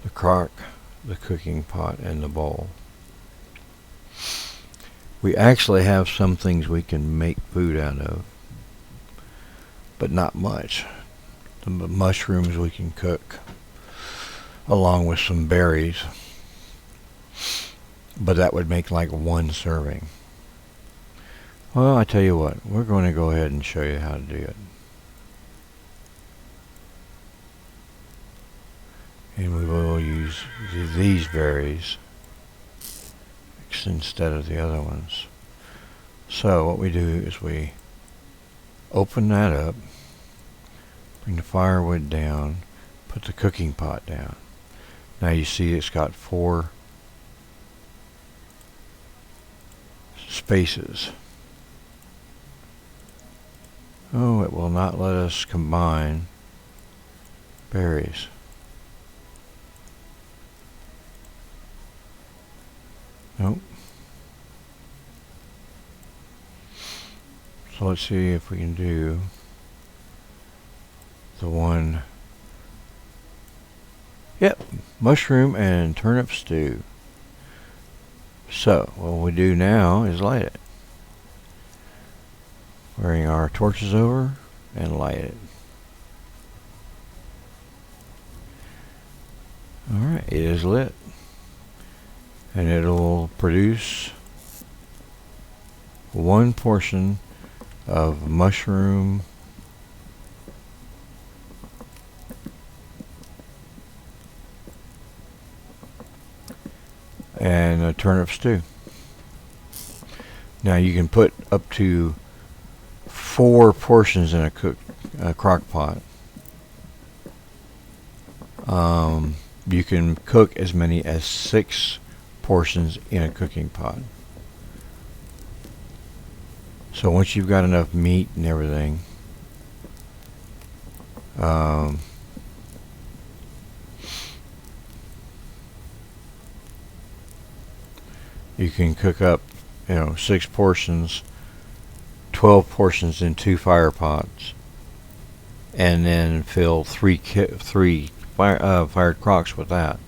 A: the crock, the cooking pot, and the bowl. We actually have some things we can make food out of, but not much. The mushrooms we can cook, along with some berries. But that would make like 1 serving. Well, I tell you what, we're going to go ahead and show you how to do it. And we will use these berries instead of the other ones. So what we do is we open that up, bring the firewood down, put the cooking pot down. Now you see it's got 4 spaces. Oh, it will not let us combine berries. Nope. So let's see if we can do the one. Yep, mushroom and turnip stew. So what we do now is light it. Bring our torches over and light it. Alright, it is lit. And it'll produce 1 portion of mushroom and a turnip stew. Now you can put up to 4 portions in a crock pot. You can cook as many as 6 portions in a cooking pot. So once you've got enough meat and everything, You can cook up, 6 portions, 12 portions in 2 fire pots, and then fill three fired crocks with that.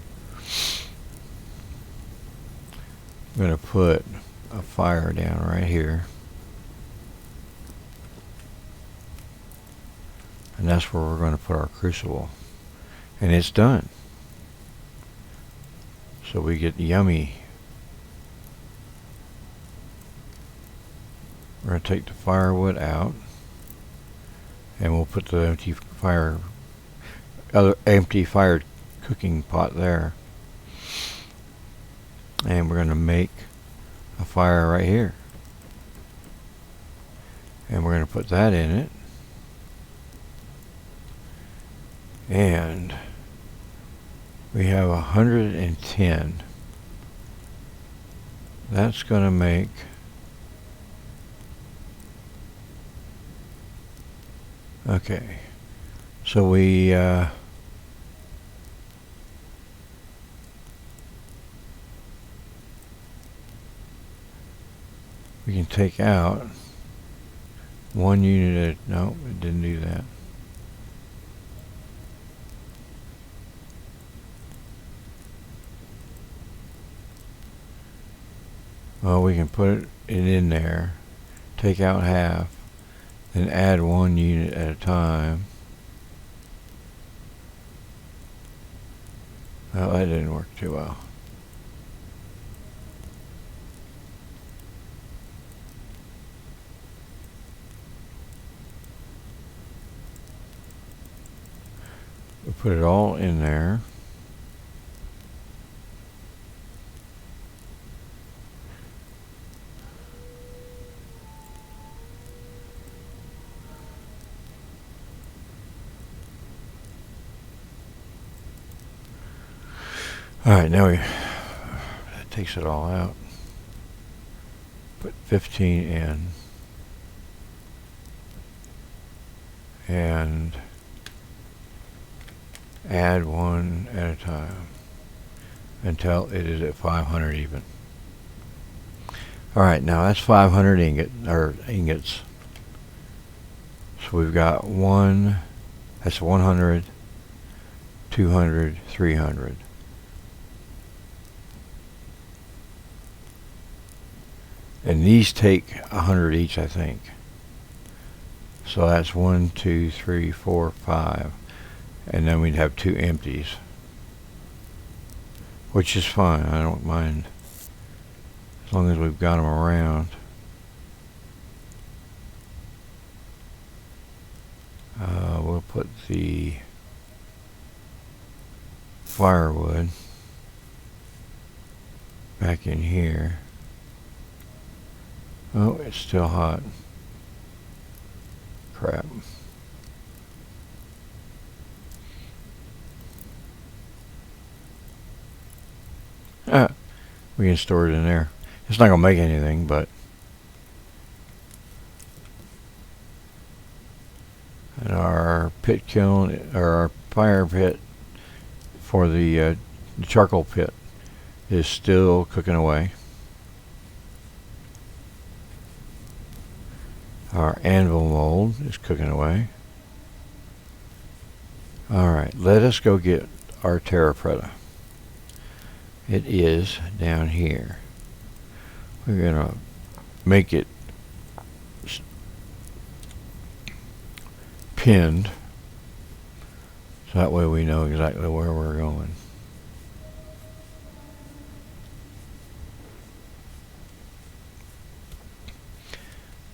A: I'm going to put a fire down right here, and that's where we're going to put our crucible, and it's done. So we get yummy. We're going to take the firewood out, and we'll put the empty fired cooking pot there. And we're going to make a fire right here. And we're going to put that in it. And we have 110. That's going to make okay. So we can take out 1 unit. No, it didn't do that. Well, we can put it in there, take out half, then add 1 unit at a time. Well, that didn't work too well. We'll put it all in there. Alright, now that takes it all out. Put 15 in. And add 1 at a time until it is at 500 even. Alright, now that's 500 ingots. So we've got 1, that's 100, 200, 300. And these take 100 each, I think. So that's 1, 2, 3, 4, 5. And then we'd have 2 empties. Which is fine, I don't mind. As long as we've got them around. We'll put the firewood back in here. Oh, it's still hot. Crap. We can store it in there. It's not going to make anything, but... And our pit kiln, or our fire pit for the charcoal pit is still cooking away. Our anvil mold is cooking away. Alright, let us go get our terra preta. It is down here. We're going to make it pinned so that way we know exactly where we're going.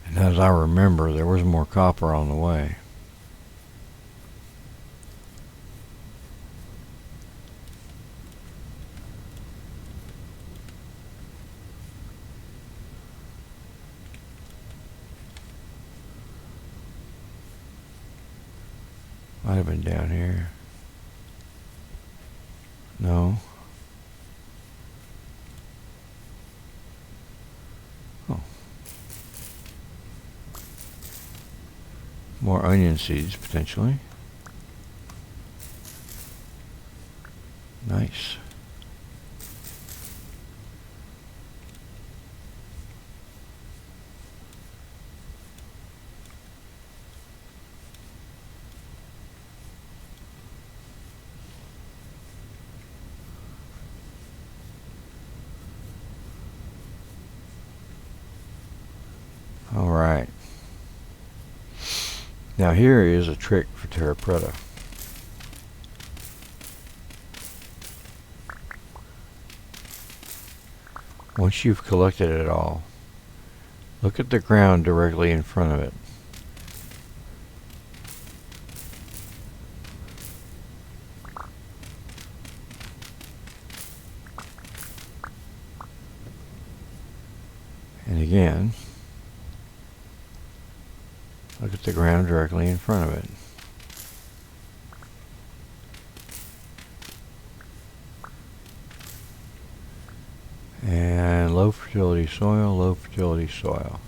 A: And as I remember, there was more copper on the way. Might have been down here. No. Oh. More onion seeds, potentially. Nice. All right. Now here is a trick for terra preta. Once you've collected it all, look at the ground directly in front of it. And again, look at the ground directly in front of it. And low fertility soil, low fertility soil.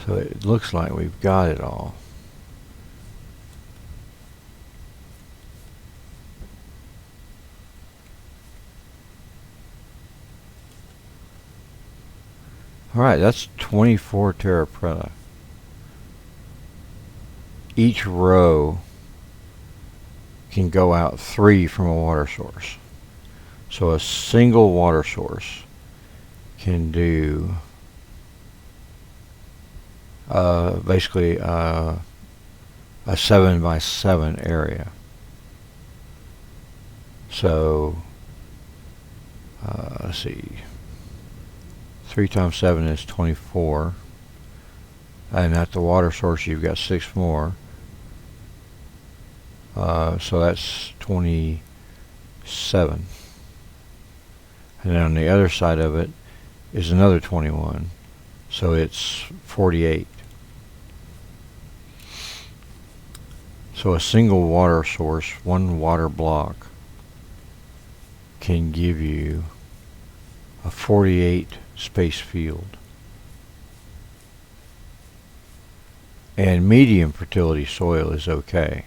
A: So it looks like we've got it all. Alright, that's 24 terra preta. Each row can go out 3 from a water source. So a single water source can do basically a 7 by 7 area. So let's see, 3 times 7 is 24, and at the water source you've got 6 more, so that's 27, and then on the other side of it is another 21, so it's 48. So a single water source, one water block, can give you a 48 space field. And medium fertility soil is okay.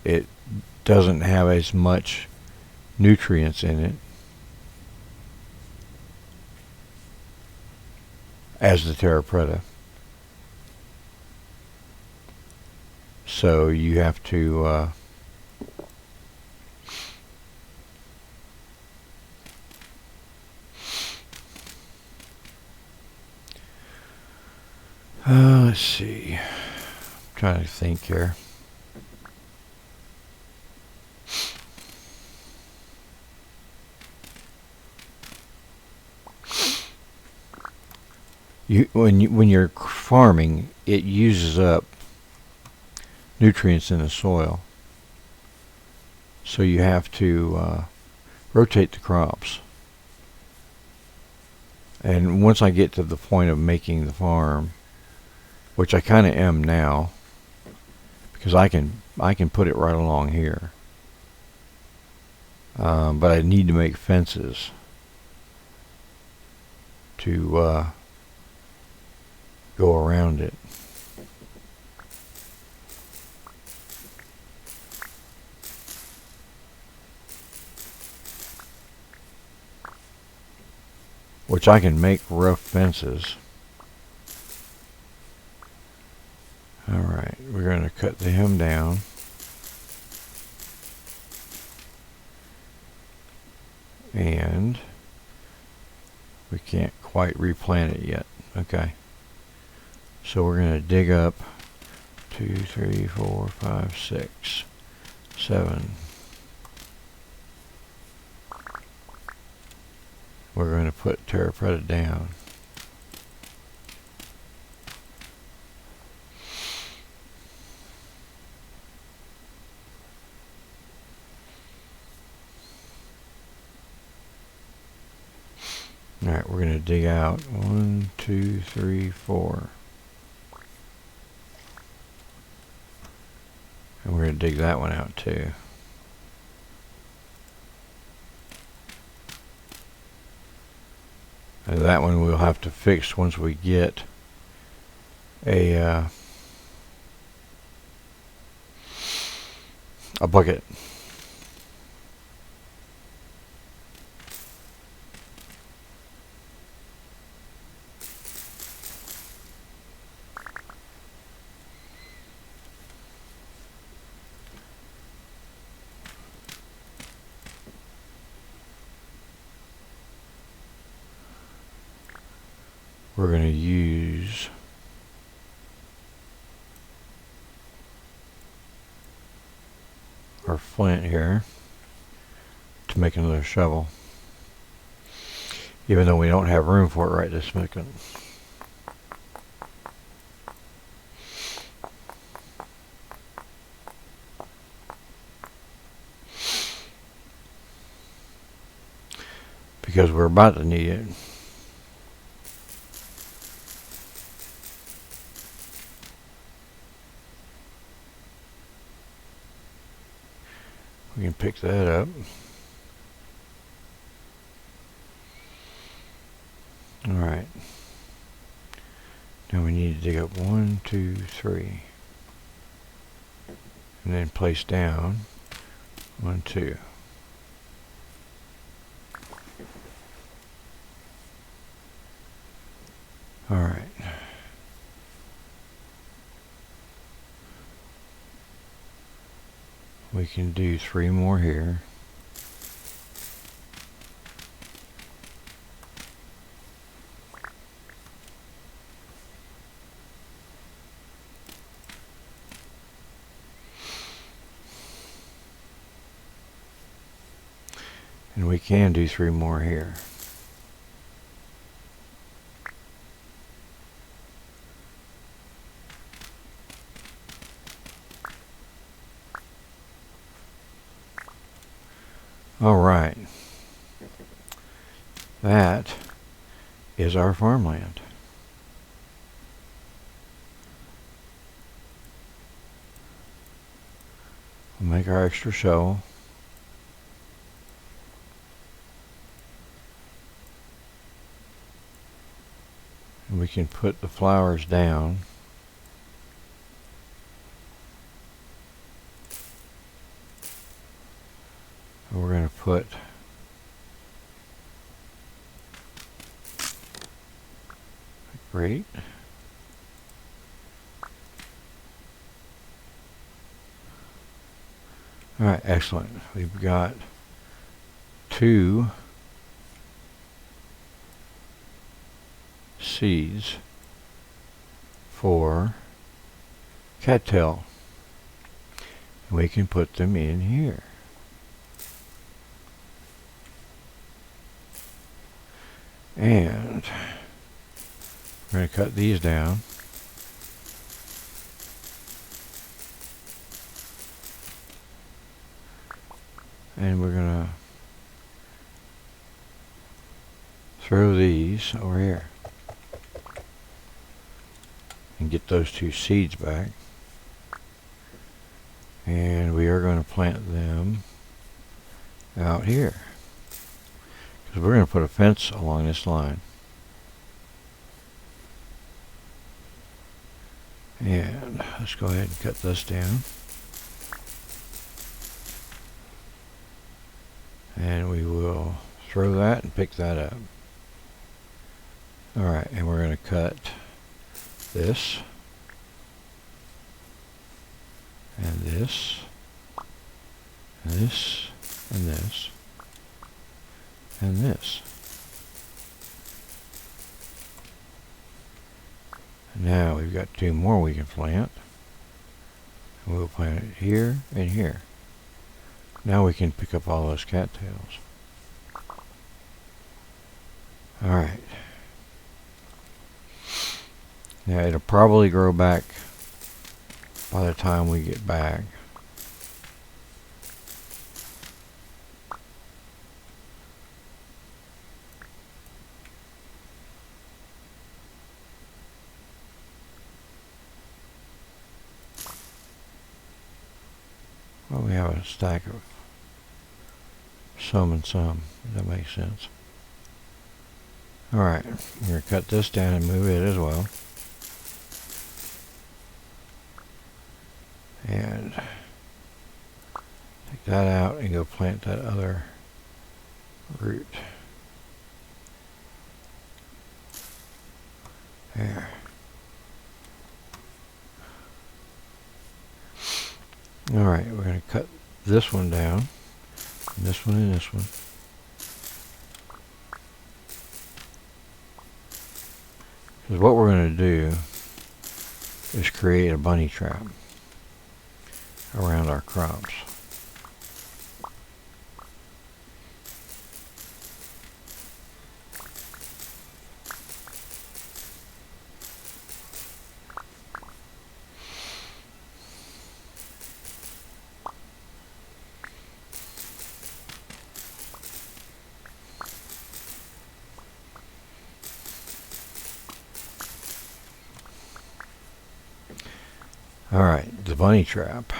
A: It doesn't have as much nutrients in it as the terra preta. So you have to let's see. I'm trying to think here. When you're farming, it uses up nutrients in the soil. So you have to rotate the crops. And once I get to the point of making the farm, which I kind of am now, because I can put it right along here, but I need to make fences to go around it. Which I can make rough fences. Alright, we're going to cut the hem down. And we can't quite replant it yet. Okay. So we're going to dig up 2, 3, 4, 5, 6, 7. We're going to put terra preta down. Alright, we're going to dig out 1, 2, 3, 4. And we're going to dig that one out too. And that one we'll have to fix once we get a a bucket. We're going to use our flint here to make another shovel, even though we don't have room for it right this second. Because we're about to need it. We can pick that up. Alright. Now we need to dig up 1, 2, 3. And then place down 1, 2. Alright. We can do 3 more here. And we can do 3 more here. Alright, that is our farmland. We'll make our extra shovel. And we can put the flowers down. We're going to put great. Alright, excellent. We've got 2 seeds for cattail. We can put them in here. And we're going to cut these down. And we're going to throw these over here. And get those 2 seeds back. And we are going to plant them out here. Because we're going to put a fence along this line. And let's go ahead and cut this down. And we will throw that and pick that up. Alright, and we're going to cut this. And this. And this. And this. And this. Now we've got 2 more we can plant. And we'll plant it here and here. Now we can pick up all those cattails. Alright. Now it'll probably grow back by the time we get back. Well, we have a stack of some and some. That makes sense. Alright, we're going to cut this down and move it as well. And Take that out and go plant that other root. There. Alright, we're going to cut this one down, and this one and this one. Because what we're going to do is create a bunny trap around our crops. Alright, the bunny trap.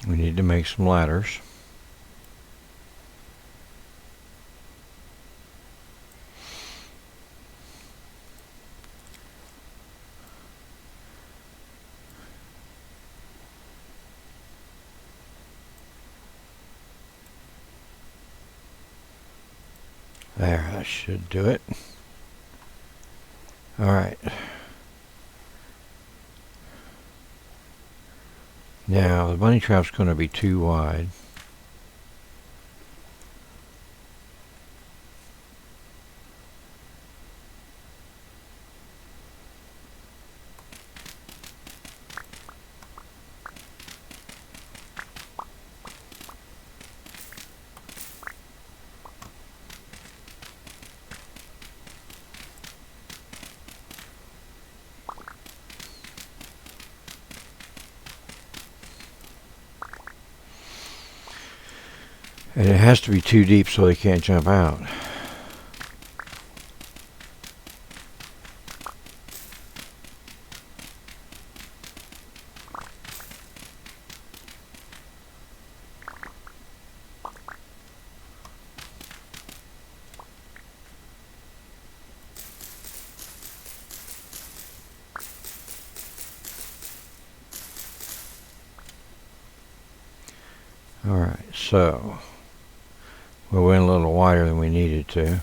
A: We need to make some ladders. There, that should do it. Alright. Now, the bunny trap's going to be too wide. And it has to be too deep so they can't jump out. Alright, so we went a little wider than we needed to,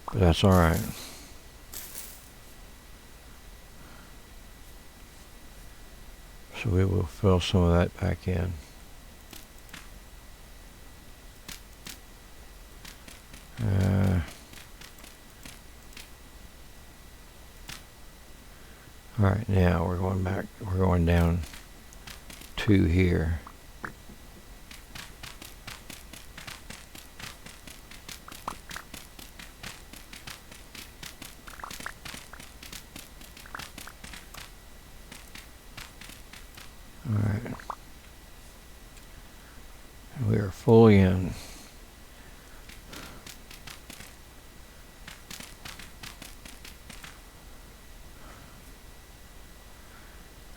A: but that's alright. So we will fill some of that back in. Alright, now we're going back, we're going down 2 here. Alright. We are fully in.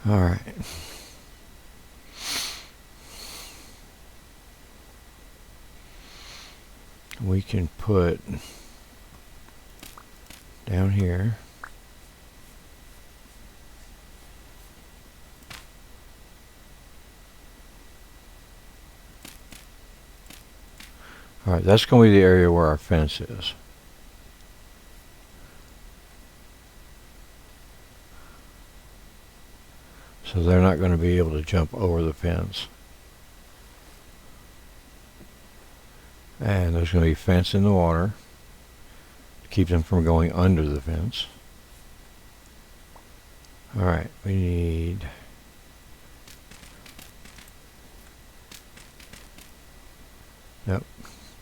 A: Alright. We can put down here. Alright, that's going to be the area where our fence is. So they're not going to be able to jump over the fence. And there's going to be fence in the water to keep them from going under the fence. Alright, we need nope,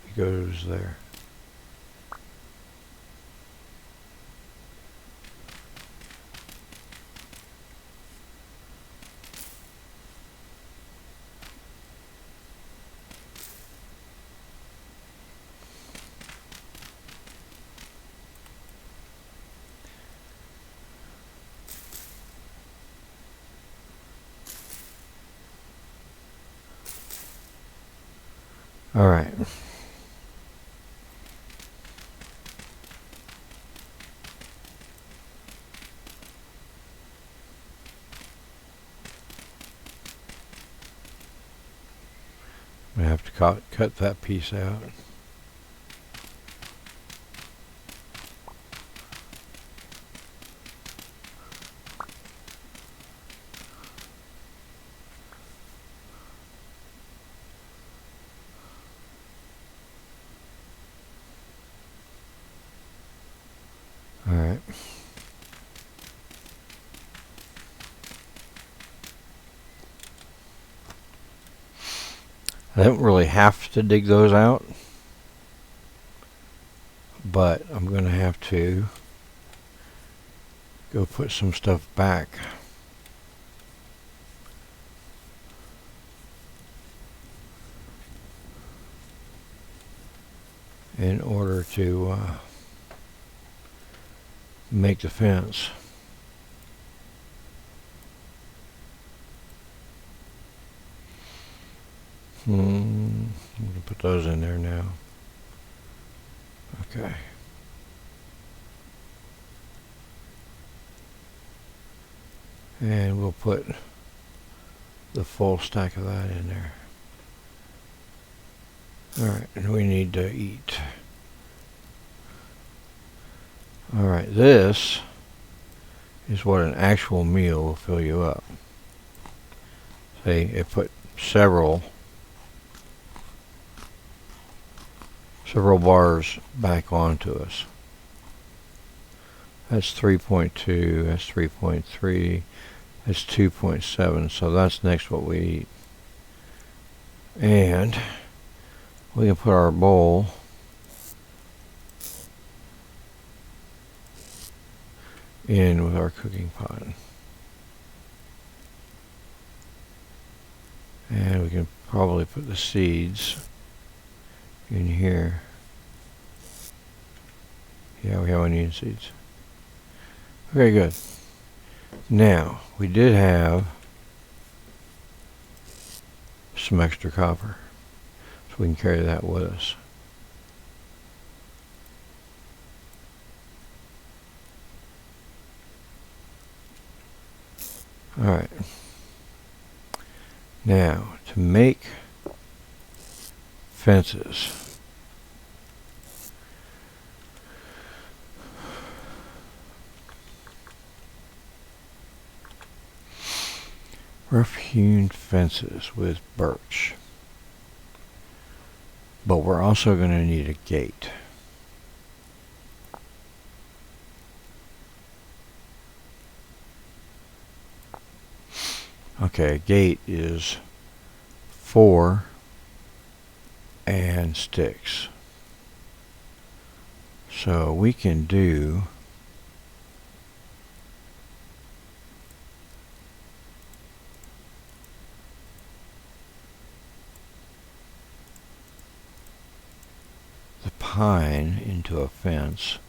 A: it goes there. All right. I have to cut that piece out. All right. I don't really have to dig those out, but I'm going to have to go put some stuff back. In order to make the fence. I'm going to put those in there now. Okay. And we'll put the full stack of that in there. Alright, and we need to eat. Alright, this is what an actual meal will fill you up. See, it put several bars back onto us. That's 3.2, that's 3.3, that's 2.7, so that's next what we eat. And we can put our bowl in with our cooking pot. And we can probably put the seeds in here. Yeah, we have onion seeds. Very good. Now, we did have some extra copper, so we can carry that with us. Alright. Now, to make fences, rough-hewn fences with birch. But we're also going to need a gate. Okay, a gate is 4 and sticks. So we can do the pine into a fence,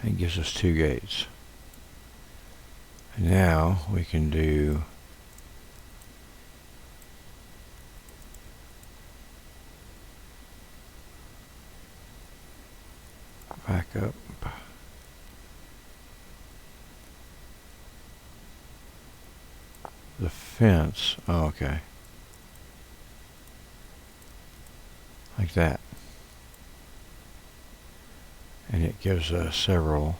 A: and it gives us 2 gates. And now we can do back up. The fence, oh, okay. Like that. And it gives us several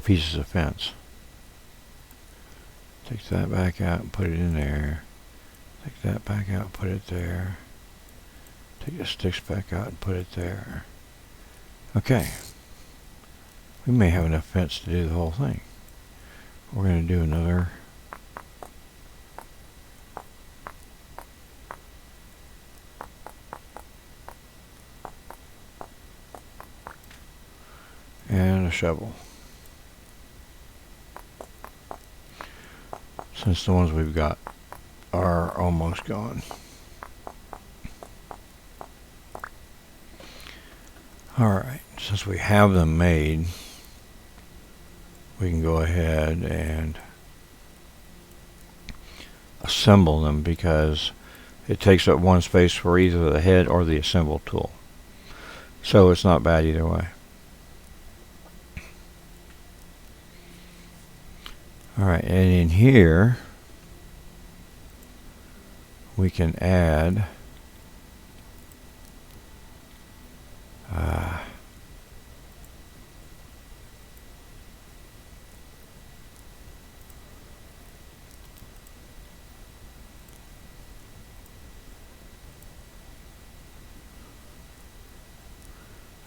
A: pieces of fence. Take that back out and put it in there. Take that back out and put it there. Take the sticks back out and put it there. Okay. We may have enough fence to do the whole thing. We're going to do another and a shovel. Since the ones we've got are almost gone. Alright, since we have them made, we can go ahead and assemble them, because it takes up one space for either the head or the assemble tool. So it's not bad either way. Alright, and in here we can add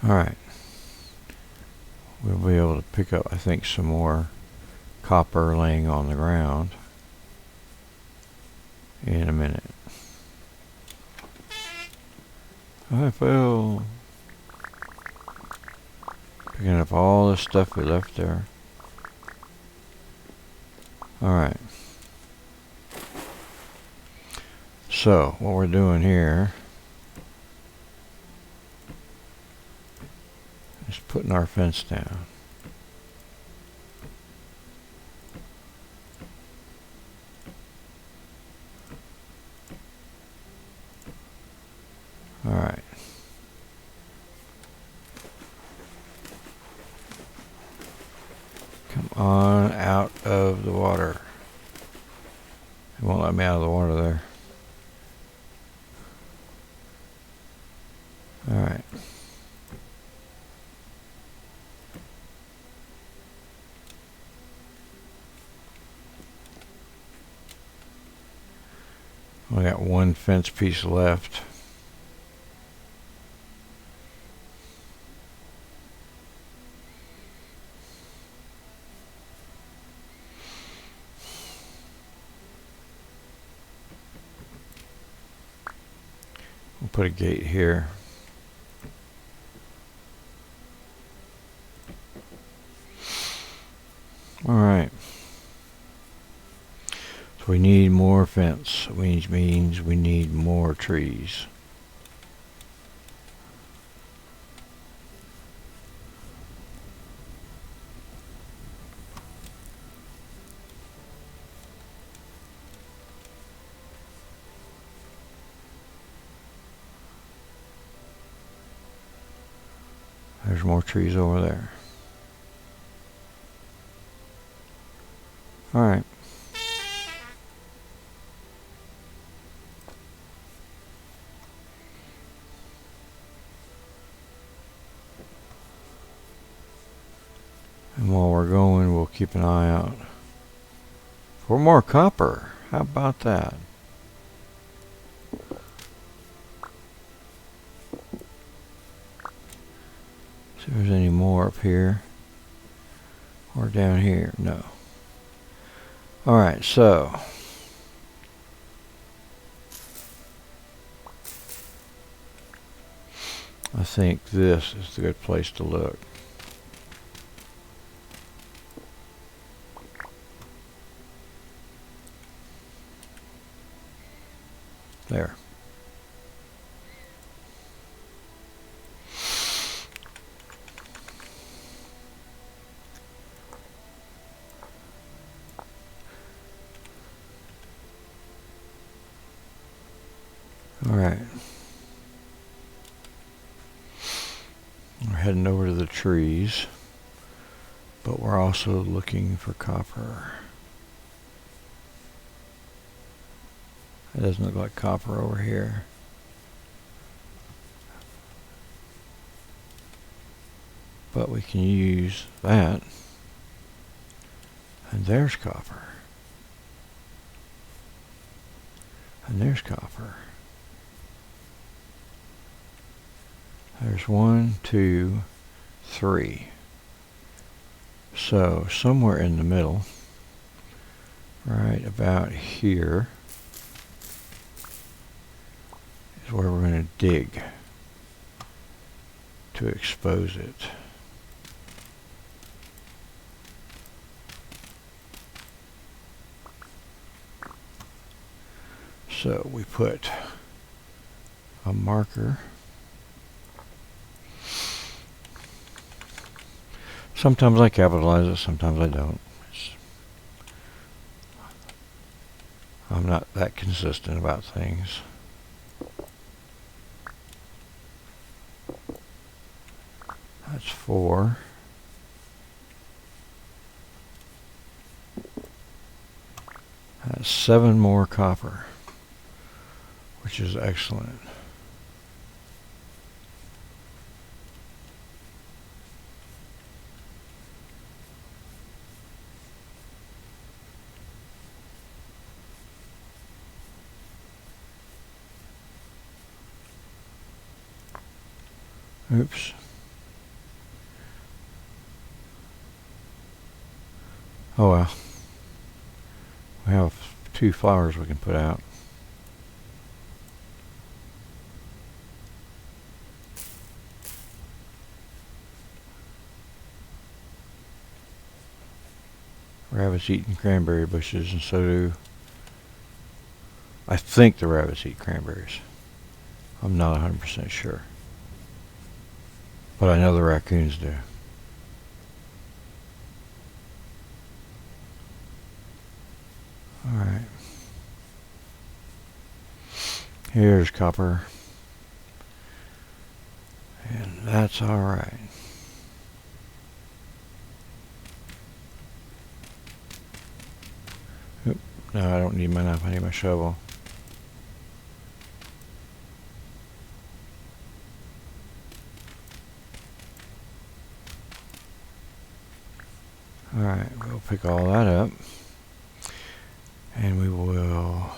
A: alright, we'll be able to pick up, I think, some more copper laying on the ground in a minute. I feel picking up all this stuff we left there. Alright, so what we're doing here is putting our fence down. Alright. Come on out of the water. It won't let me out of the water there. Alright. We got one fence piece left. We'll put a gate here. Alright. So we need more fence, which means we need more trees. There's more trees over there. Alright. And while we're going, we'll keep an eye out for more copper. How about that? See if there's any more up here or down here. No. Alright, so I think this is the good place to look. There. Alright. We're heading over to the trees, but we're also looking for copper. It doesn't look like copper over here. But we can use that. And there's copper. And there's copper. There's 1, 2, 3. So somewhere in the middle, right about here, is where we're going to dig to expose it. So we put a marker. Sometimes I capitalize it, sometimes I don't. I'm not that consistent about things. That's 4. That's 7 more copper, which is excellent. Oops. Oh well. We have 2 flowers we can put out. Rabbits eating cranberry bushes, and so do... I think the rabbits eat cranberries. I'm not 100% sure. But I know the raccoons do. Alright. Here's copper. And that's alright. Oop. No, I don't need my knife. I need my shovel. Alright, we'll pick all that up. And we will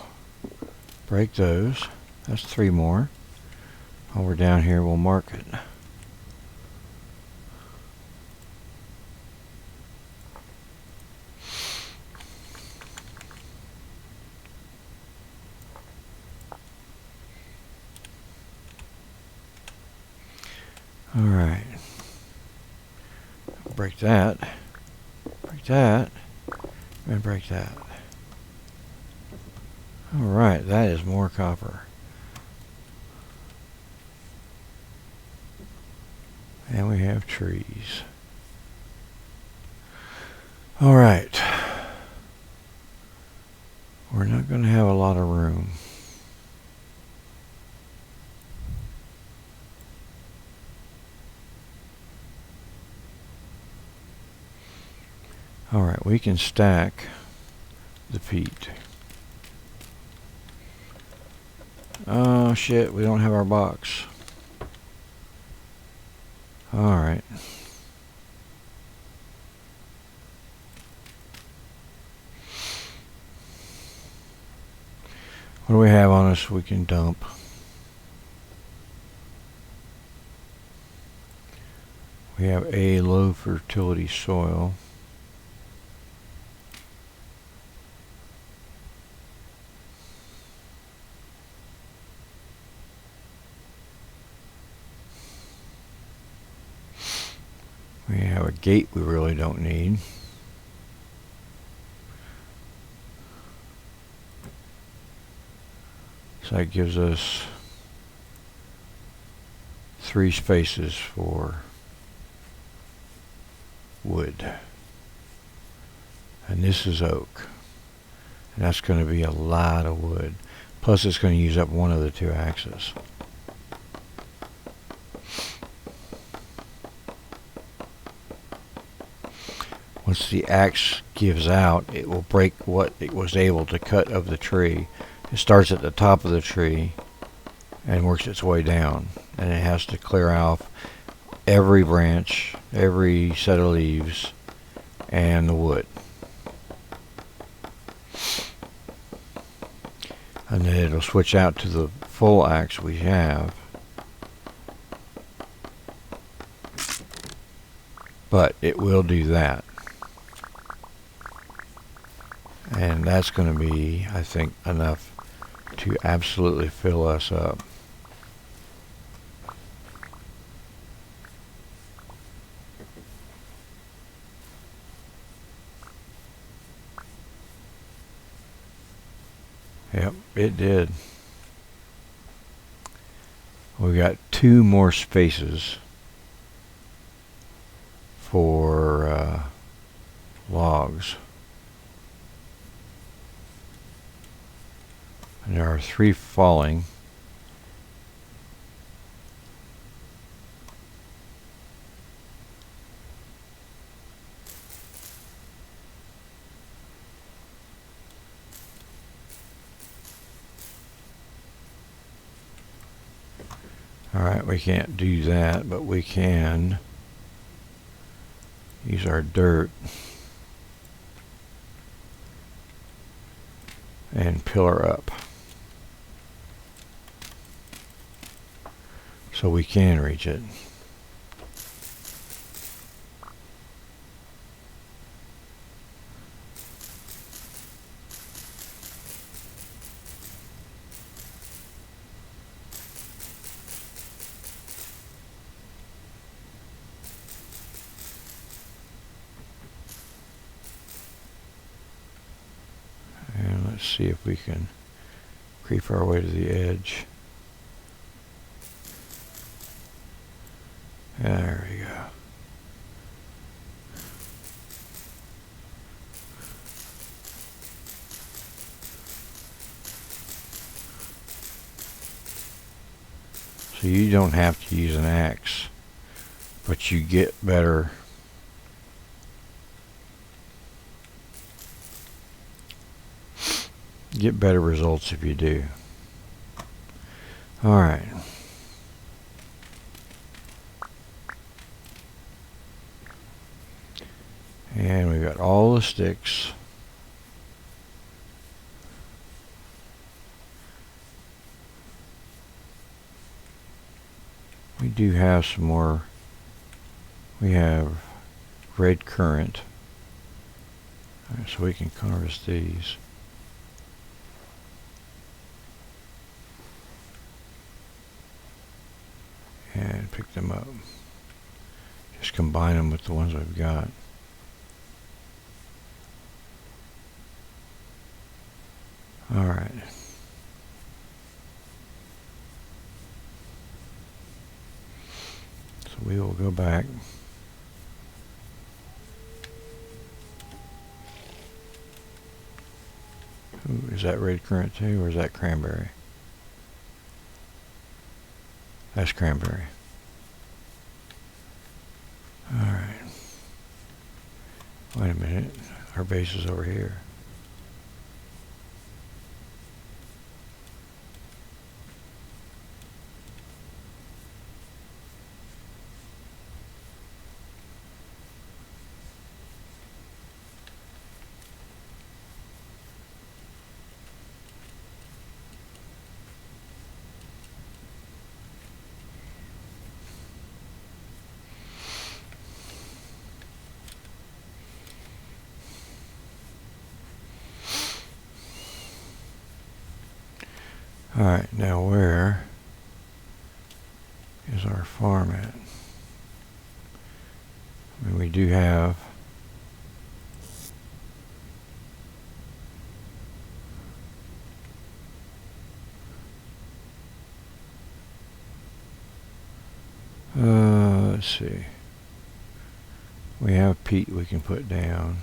A: break those. That's 3 more. While we're down here, we'll mark it. Alright. Break that. Break that. And break that. Alright, that is more copper. And we have trees. Alright. We're not going to have a lot of room. Alright, we can stack the peat. Oh shit, we don't have our box. Alright. What do we have on us we can dump? We have a low fertility soil. We have a gate we really don't need. So that gives us 3 spaces for wood. And this is oak. And that's going to be a lot of wood. Plus it's going to use up one of the 2 axes. Once the axe gives out, it will break what it was able to cut of the tree. It starts at the top of the tree and works its way down. And it has to clear off every branch, every set of leaves, and the wood. And then it'll switch out to the full axe we have. But it will do that. And that's going to be, I think, enough to absolutely fill us up. Yep, it did. We got 2 more spaces for logs. And there are 3 falling. Alright, we can't do that, but we can use our dirt and pillar up. So we can reach it. And let's see if we can creep our way to the edge. There we go. So you don't have to use an axe, but you get better results if you do. All right. And we've got all the sticks. We do have some more. We have red currant. All right, so we can harvest these. And pick them up. Just combine them with the ones we've got. All right. So we will go back. Ooh, is that red currant too, or is that cranberry? That's cranberry. All right. Wait a minute. Our base is over here. Alright, now where is our farm at? I mean, we do have let's see. We have peat we can put down.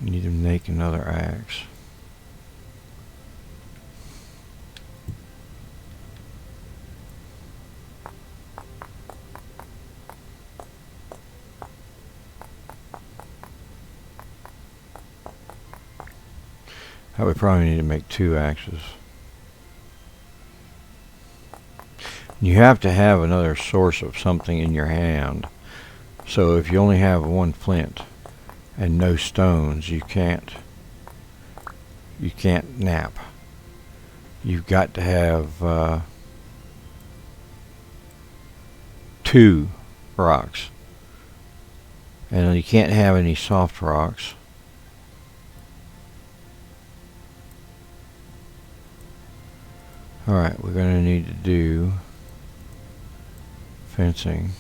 A: We need to make another axe. I would probably need to make 2 axes. You have to have another source of something in your hand. So if you only have 1 flint and no stones, you can't nap. You've got to have 2 rocks. And you can't have any soft rocks. Alright, we're going to need to do fencing.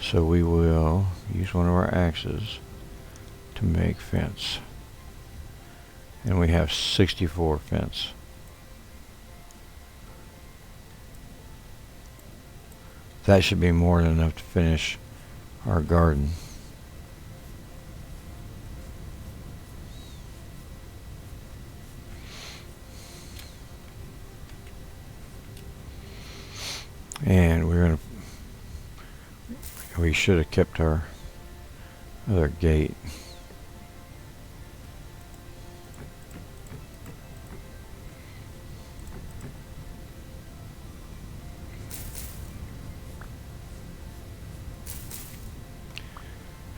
A: So we will use one of our axes to make fence. And we have 64 fence. That should be more than enough to finish our garden. And we should have kept our other gate.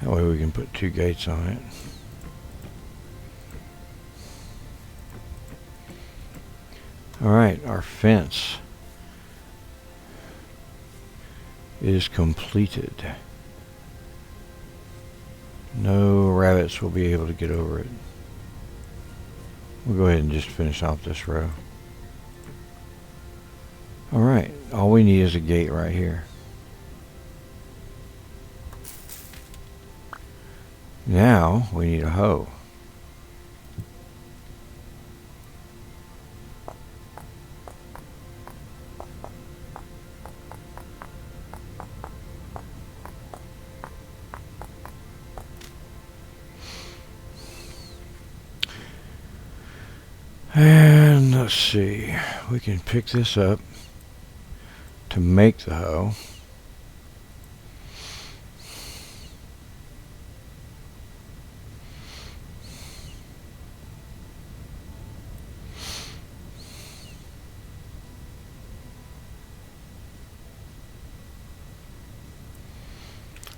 A: That way we can put 2 gates on it. Alright, our fence is completed. No rabbits will be able to get over it. We'll go ahead and just finish off this row. Alright, all we need is a gate right here. Now we need a hoe. And let's see, we can pick this up to make the hoe.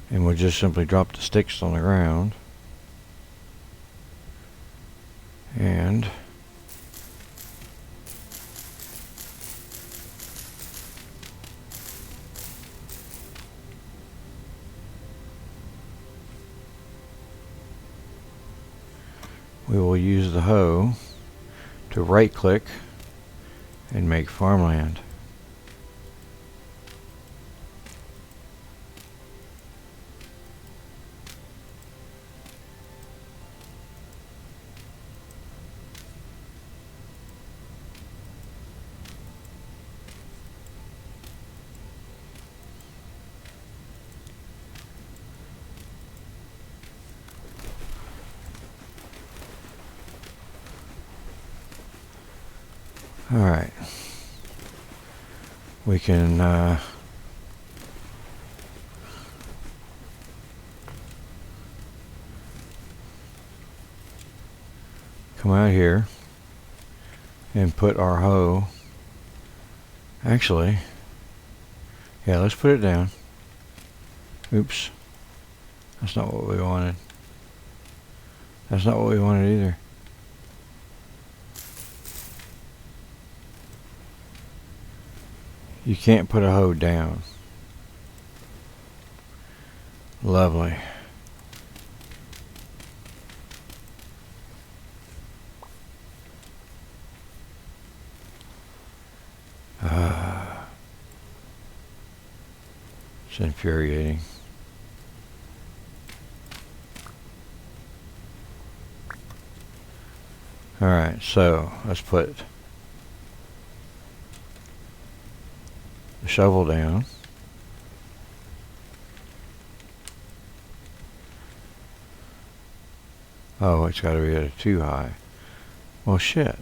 A: And we'll just simply drop the sticks on the ground. And we will use the hoe to right click and make farmland. Alright, we can come out here and put our hoe. Actually, yeah, let's put it down. Oops, that's not what we wanted. That's not what we wanted either. You can't put a hoe down. Lovely. It's infuriating. Alright, so let's put the shovel down. Oh, it's got to be at a too high. Well, shit.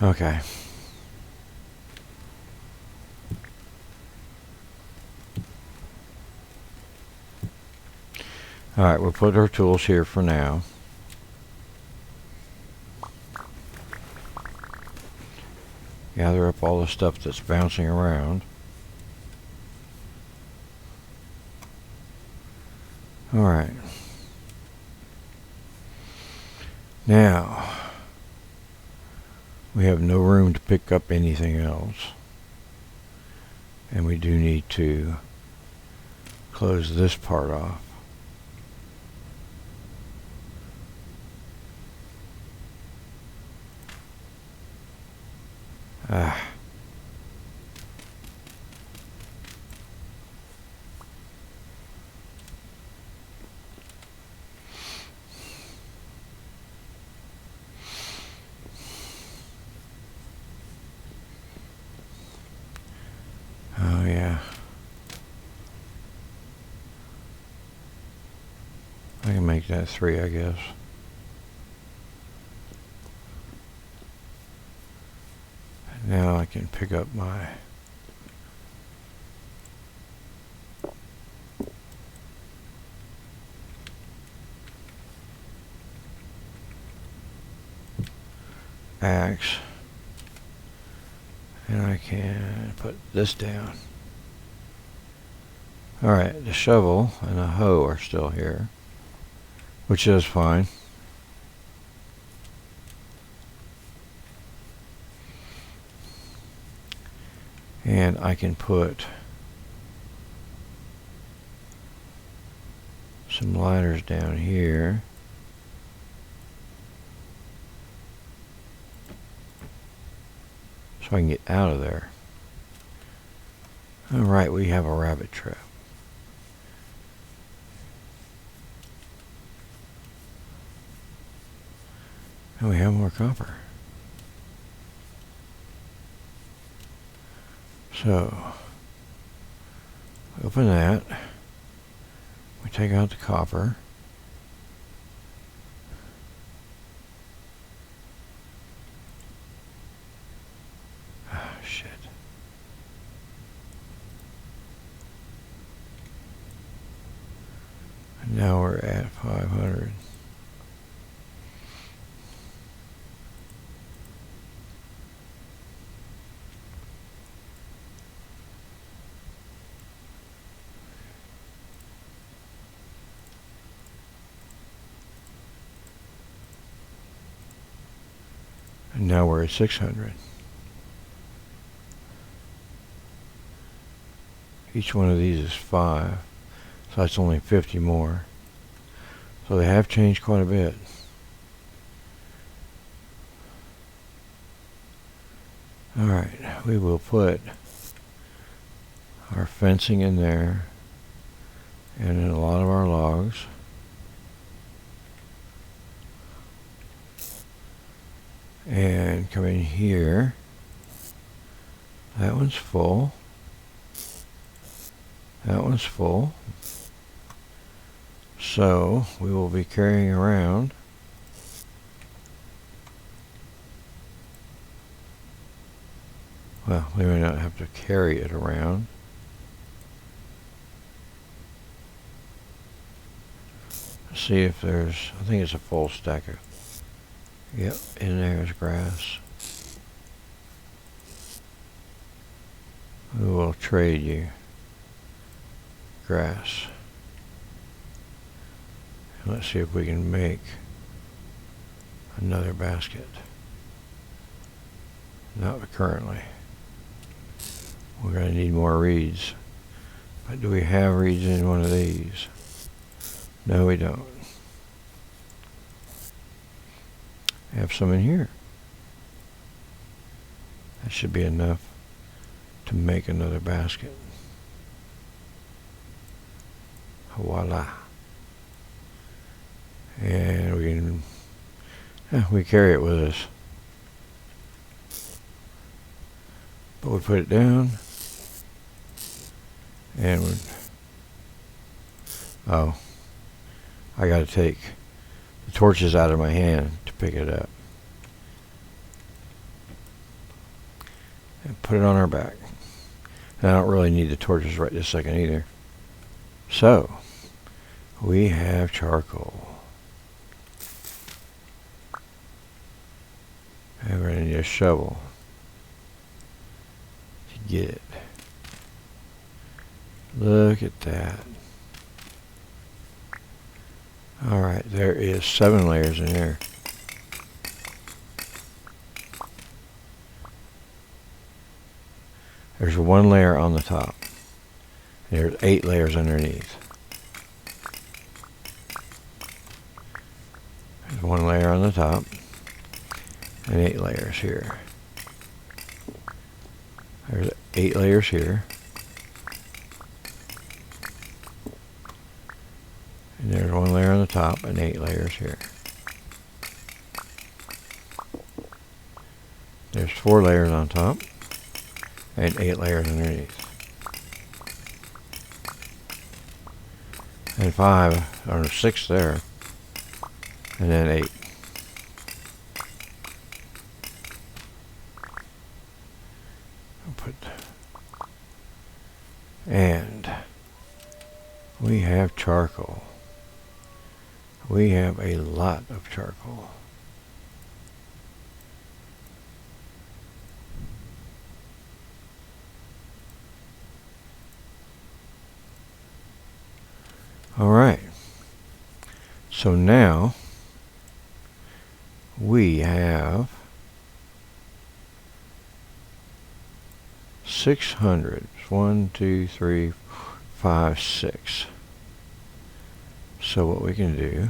A: Okay. Alright, we'll put our tools here for now. Gather up all the stuff that's bouncing around. Alright. Now, we have no room to pick up anything else. And we do need to close this part off. Ah. Oh yeah. I can make that 3, I guess. Now I can pick up my axe, and I can put this down. Alright, the shovel and the hoe are still here, which is fine. And I can put some ladders down here. So I can get out of there. Alright, we have a rabbit trap. And we have more copper. So, open that. We take out the copper. Ah, shit. And now we're at 500. And now we're at 600. Each one of these is 5, so that's only 50 more. So they have changed quite a bit. Alright, we will put our fencing in there and in a lot of our logs. And come in here. That one's full. That one's full. So we will be carrying around well, we may not have to carry it around. Let's see if there's, I think it's a full stack of, yep, in there is grass. We will trade you grass. And let's see if we can make another basket. Not currently. We're going to need more reeds. But do we have reeds in one of these? No, we don't. Have some in here. That should be enough to make another basket. Voila. And we can, we carry it with us. But we put it down. And we, oh, I got to take the torches out of my hand to pick it up. And put it on our back. And I don't really need the torches right this second either. So, we have charcoal. And we're going to need a shovel to get it. Look at that. Alright, there is 7 layers in here. There's one layer on the top. There's 8 layers underneath. There's one layer on the top and 8 layers here. There's 8 layers here. And there's one layer on the top and 8 layers here. There's 4 layers on top and 8 layers underneath. And 5, or 6 there. And then 8. And we have charcoal. We have a lot of charcoal. All right. So now we have 600. 1, 2, 3, 4, 5, 6. So what we can do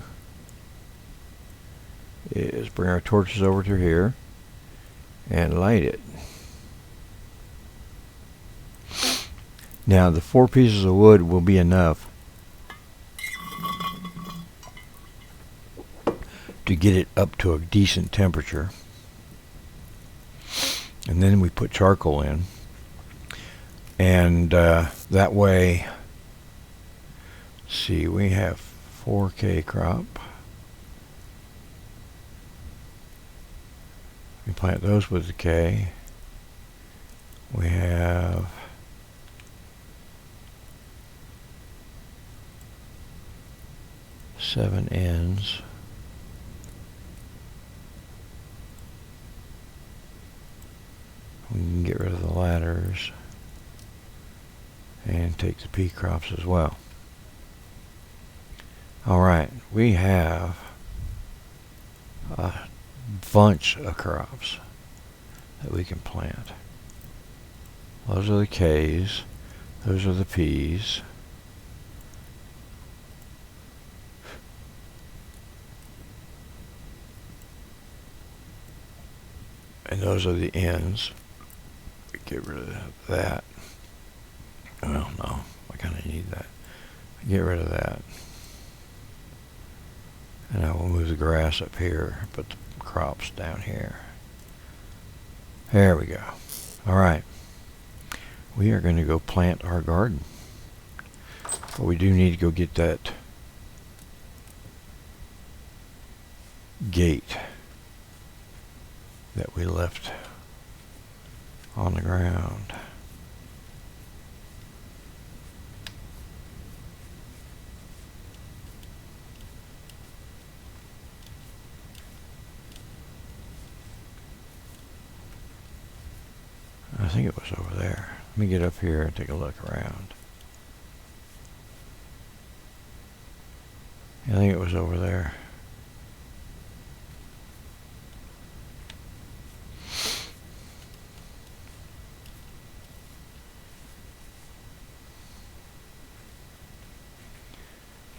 A: is bring our torches over to here and light it. Now the 4 pieces of wood will be enough to get it up to a decent temperature. And then we put charcoal in. And that way, see, we have 4K crop. We plant those with the K. We have seven ends. We can get rid of the ladders and take the pea crops as well. Alright, we have a bunch of crops that we can plant. Those are the K's, those are the P's. And those are the N's. Get rid of that. Well, no, I kind of need that. Get rid of that. And I will move the grass up here, put the crops down here. There we go. All right. We are going to go plant our garden. But we do need to go get that gate that we left on the ground. I think it was over there. Let me get up here and take a look around. I think it was over there.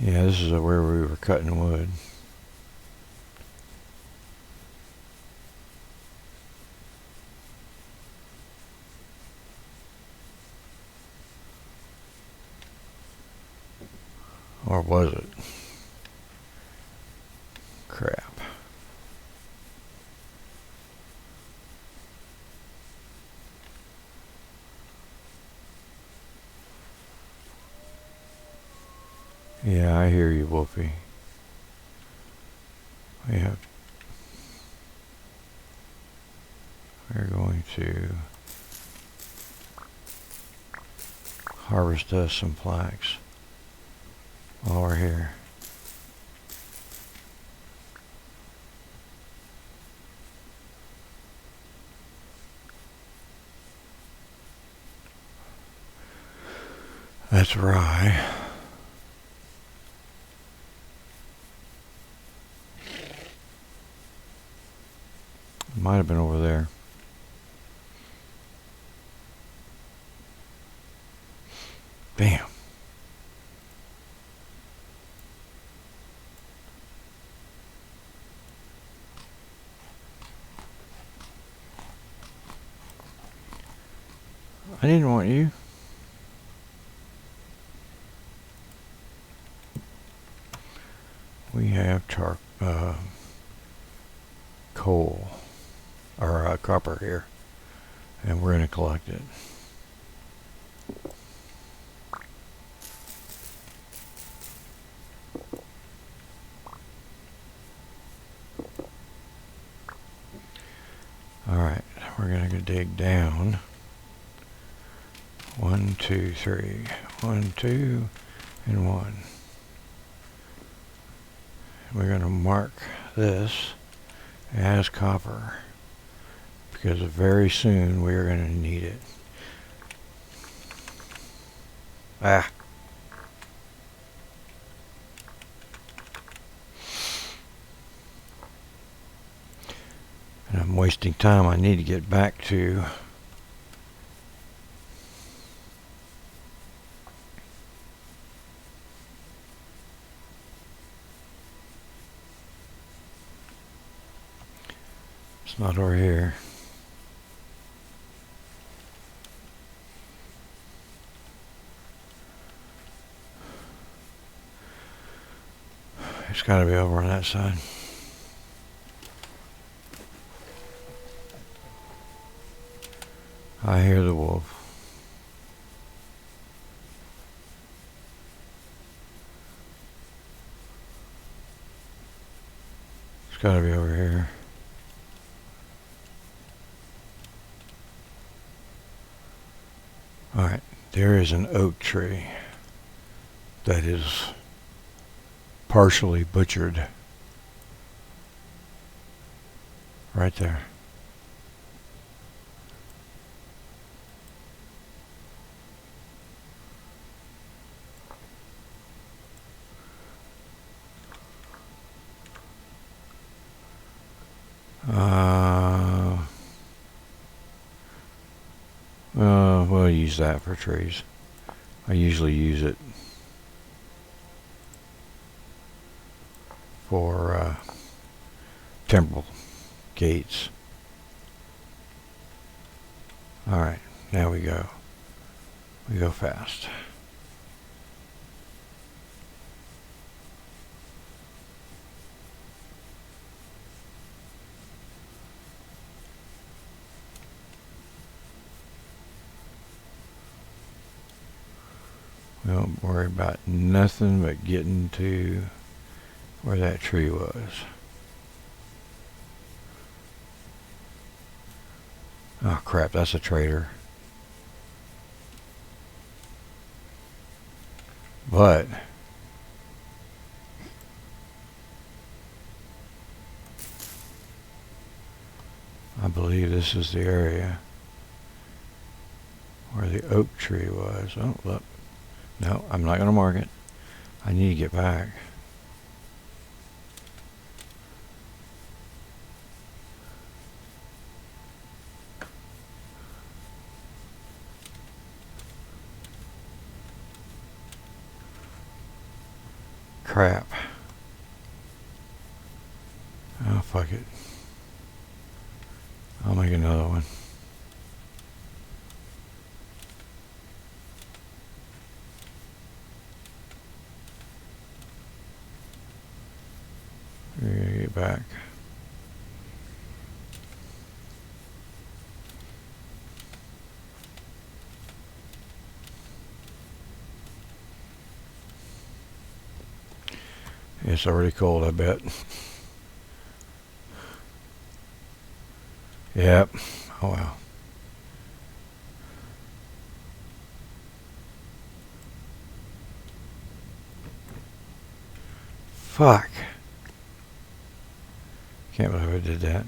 A: Yeah, this is where we were cutting wood. Or was it? Crap. Yeah, I hear you, Wolfie. We're going to harvest us some flax while we're here. That's rye. Might have been over there. I didn't want you. We have coal, or copper here, and we're going to collect it. Alright, we're going to go dig down. 1, 2, 3. 1, 2, and 1. We're going to mark this as copper because very soon we are going to need it. Ah. And I'm wasting time. I need to get back to it's not over here. It's got to be over on that side. I hear the wolf. It's got to be over here. Alright, there is an oak tree that is partially butchered. Right there. We'll use that for trees. I usually use it for temple gates. Alright, now we go. We go fast. We don't worry about nothing but getting to where that tree was. Oh crap, that's a traitor. But I believe this is the area where the oak tree was. Oh, look. No, I'm not going to mark it. I need to get back. Crap. Oh, fuck it. I'll make another one. We're gonna get back. It's already cold, I bet. Yep. Oh well. Fuck. Can't believe I did that.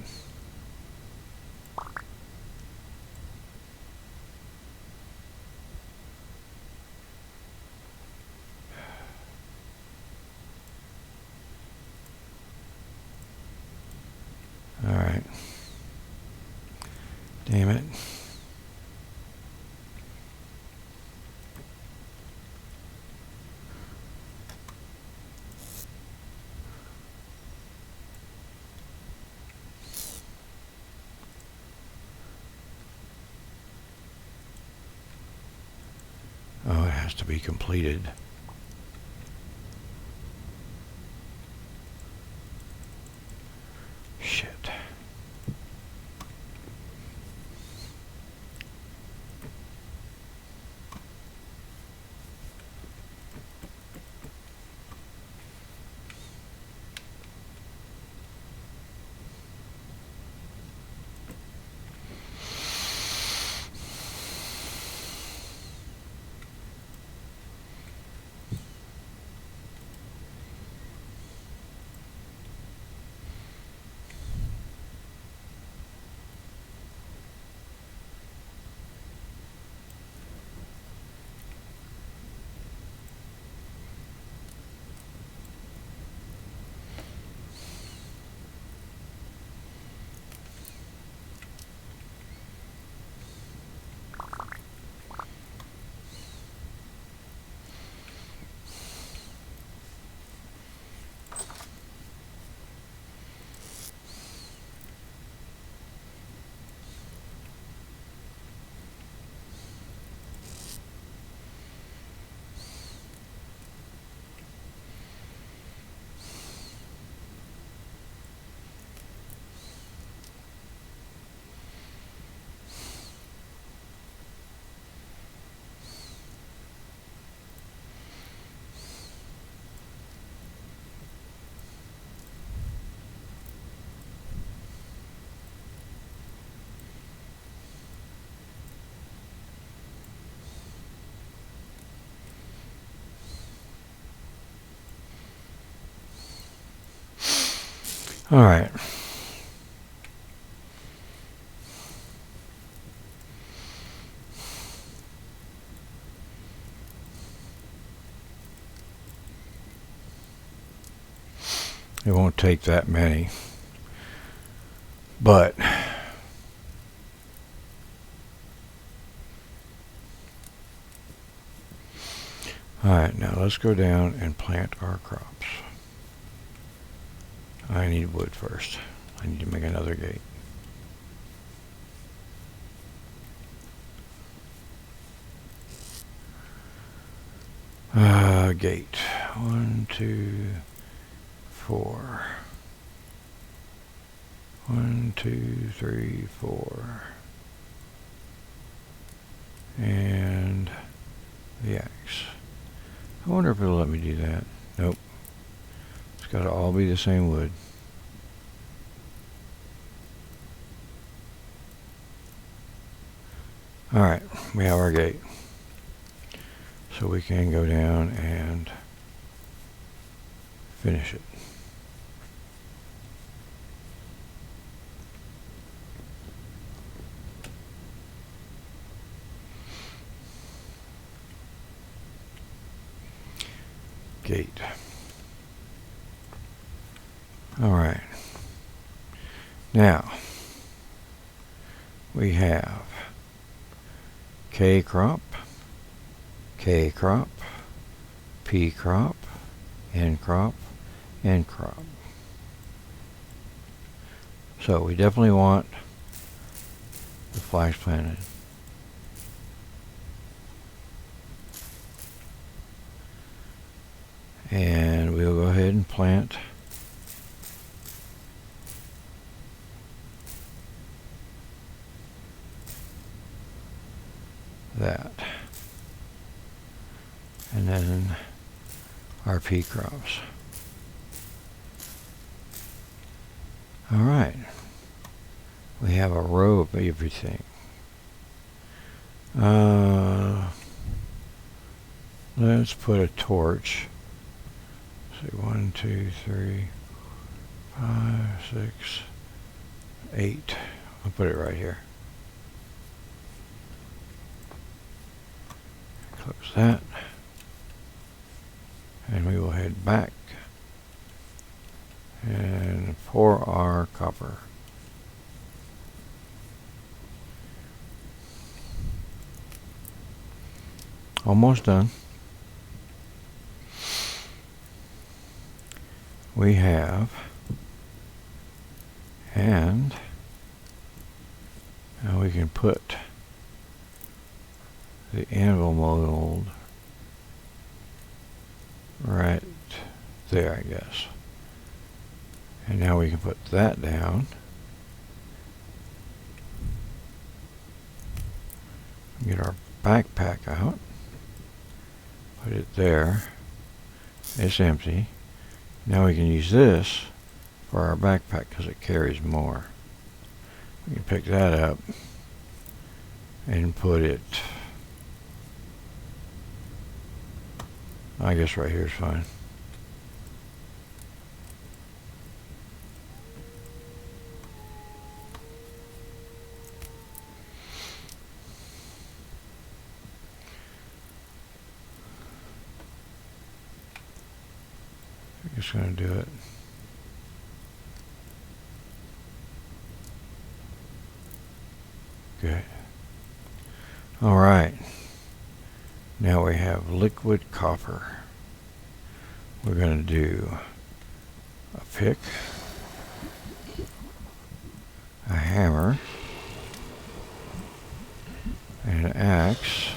A: Alright. Damn it. has to be completed. Shit. All right. It won't take that many, but all right, now let's go down and plant our crops. I need wood first. I need to make another gate. Gate. 1, 2, 4. 1, 2, 3, 4. And the axe. I wonder if it'll let me do that. Nope. It's got to all be the same wood. Alright, we have our gate. So we can go down and finish it. Gate. All right. Now, we have K crop, K crop, P crop, N crop, N crop. So we definitely want the flax planted. And we'll go ahead and plant that. And then our pea crops. All right. We have a row of everything. Let's put a torch. Let's see, 1, 2, 3, 5, 6, 8. I'll put it right here. Close that. And we will head back and pour our copper. Almost done. We have, and now we can put the anvil mold right there, I guess. And now we can put that down. Get our backpack out. Put it there. It's empty. Now we can use this for our backpack because it carries more. We can pick that up and put it, I guess right here is fine. I'm just going to do it. Good. All right. Now we have liquid copper. We're going to do a pick, a hammer, and an axe.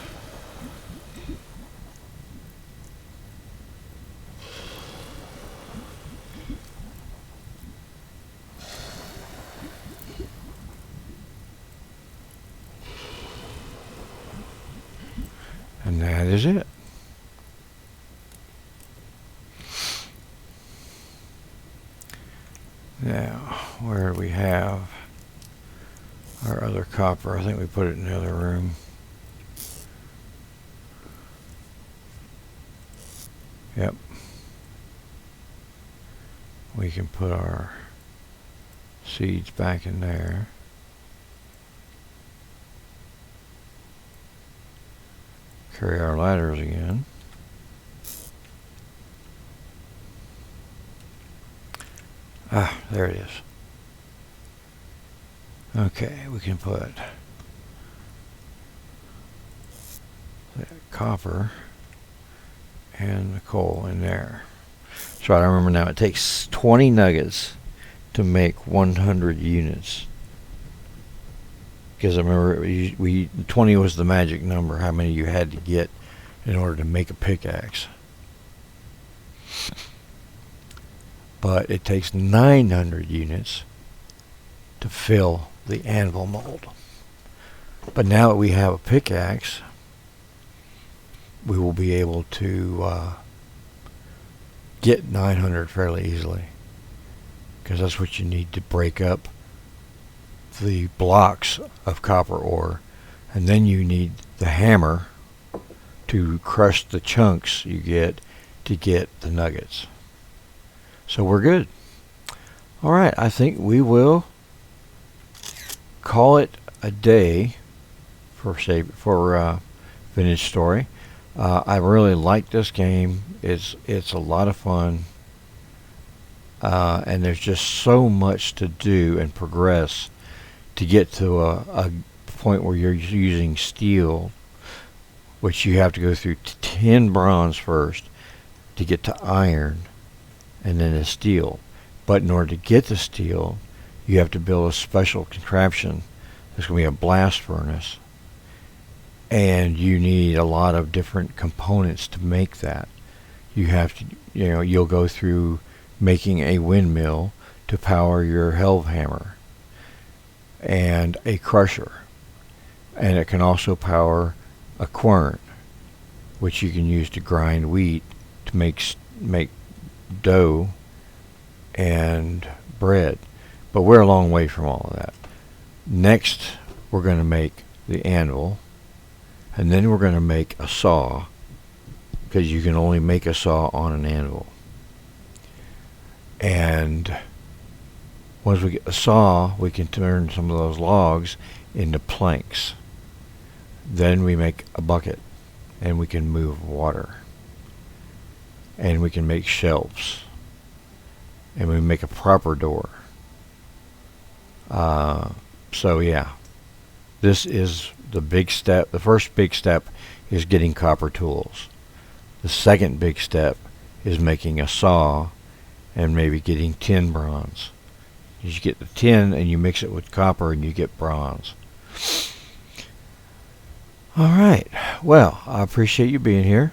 A: And that is it. Now, where do we have our other copper? I think we put it in the other room. Yep. We can put our seeds back in there. Carry our ladders again. Ah, there it is. Okay, we can put the copper and the coal in there. So I remember now, it takes 20 nuggets to make 100 units. Because I remember 20 was the magic number, how many you had to get in order to make a pickaxe. But it takes 900 units to fill the anvil mold. But now that we have a pickaxe, we will be able to get 900 fairly easily. Because that's what you need to break up the blocks of copper ore, and then you need the hammer to crush the chunks you get to get the nuggets. So we're good. All right, I think we will call it a day for Vintage Story. I really like this game. It's a lot of fun, and there's just so much to do and progress to get to a point where you're using steel, which you have to go through 10 bronze first to get to iron, and then the steel. But in order to get the steel, you have to build a special contraption. There's going to be a blast furnace, and you need a lot of different components to make that. You have to, you'll go through making a windmill to power your helve hammer, and a crusher, and it can also power a quern, which you can use to grind wheat to make dough and bread. But we're a long way from all of that. Next, we're going to make the anvil, and then we're going to make a saw, because you can only make a saw on an anvil. And once we get the saw, we can turn some of those logs into planks. Then we make a bucket, and we can move water. And we can make shelves. And we make a proper door. So yeah, this is the big step. The first big step is getting copper tools. The second big step is making a saw and maybe getting tin bronze. You get the tin and you mix it with copper and you get bronze. All right. Well, I appreciate you being here.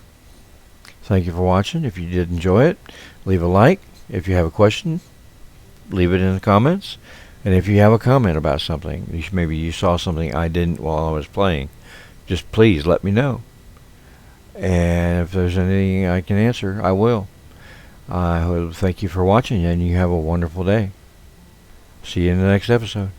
A: Thank you for watching. If you did enjoy it, leave a like. If you have a question, leave it in the comments. And if you have a comment about something, maybe you saw something I didn't while I was playing, just please let me know. And if there's anything I can answer, I will. I thank you for watching, and you have a wonderful day. See you in the next episode.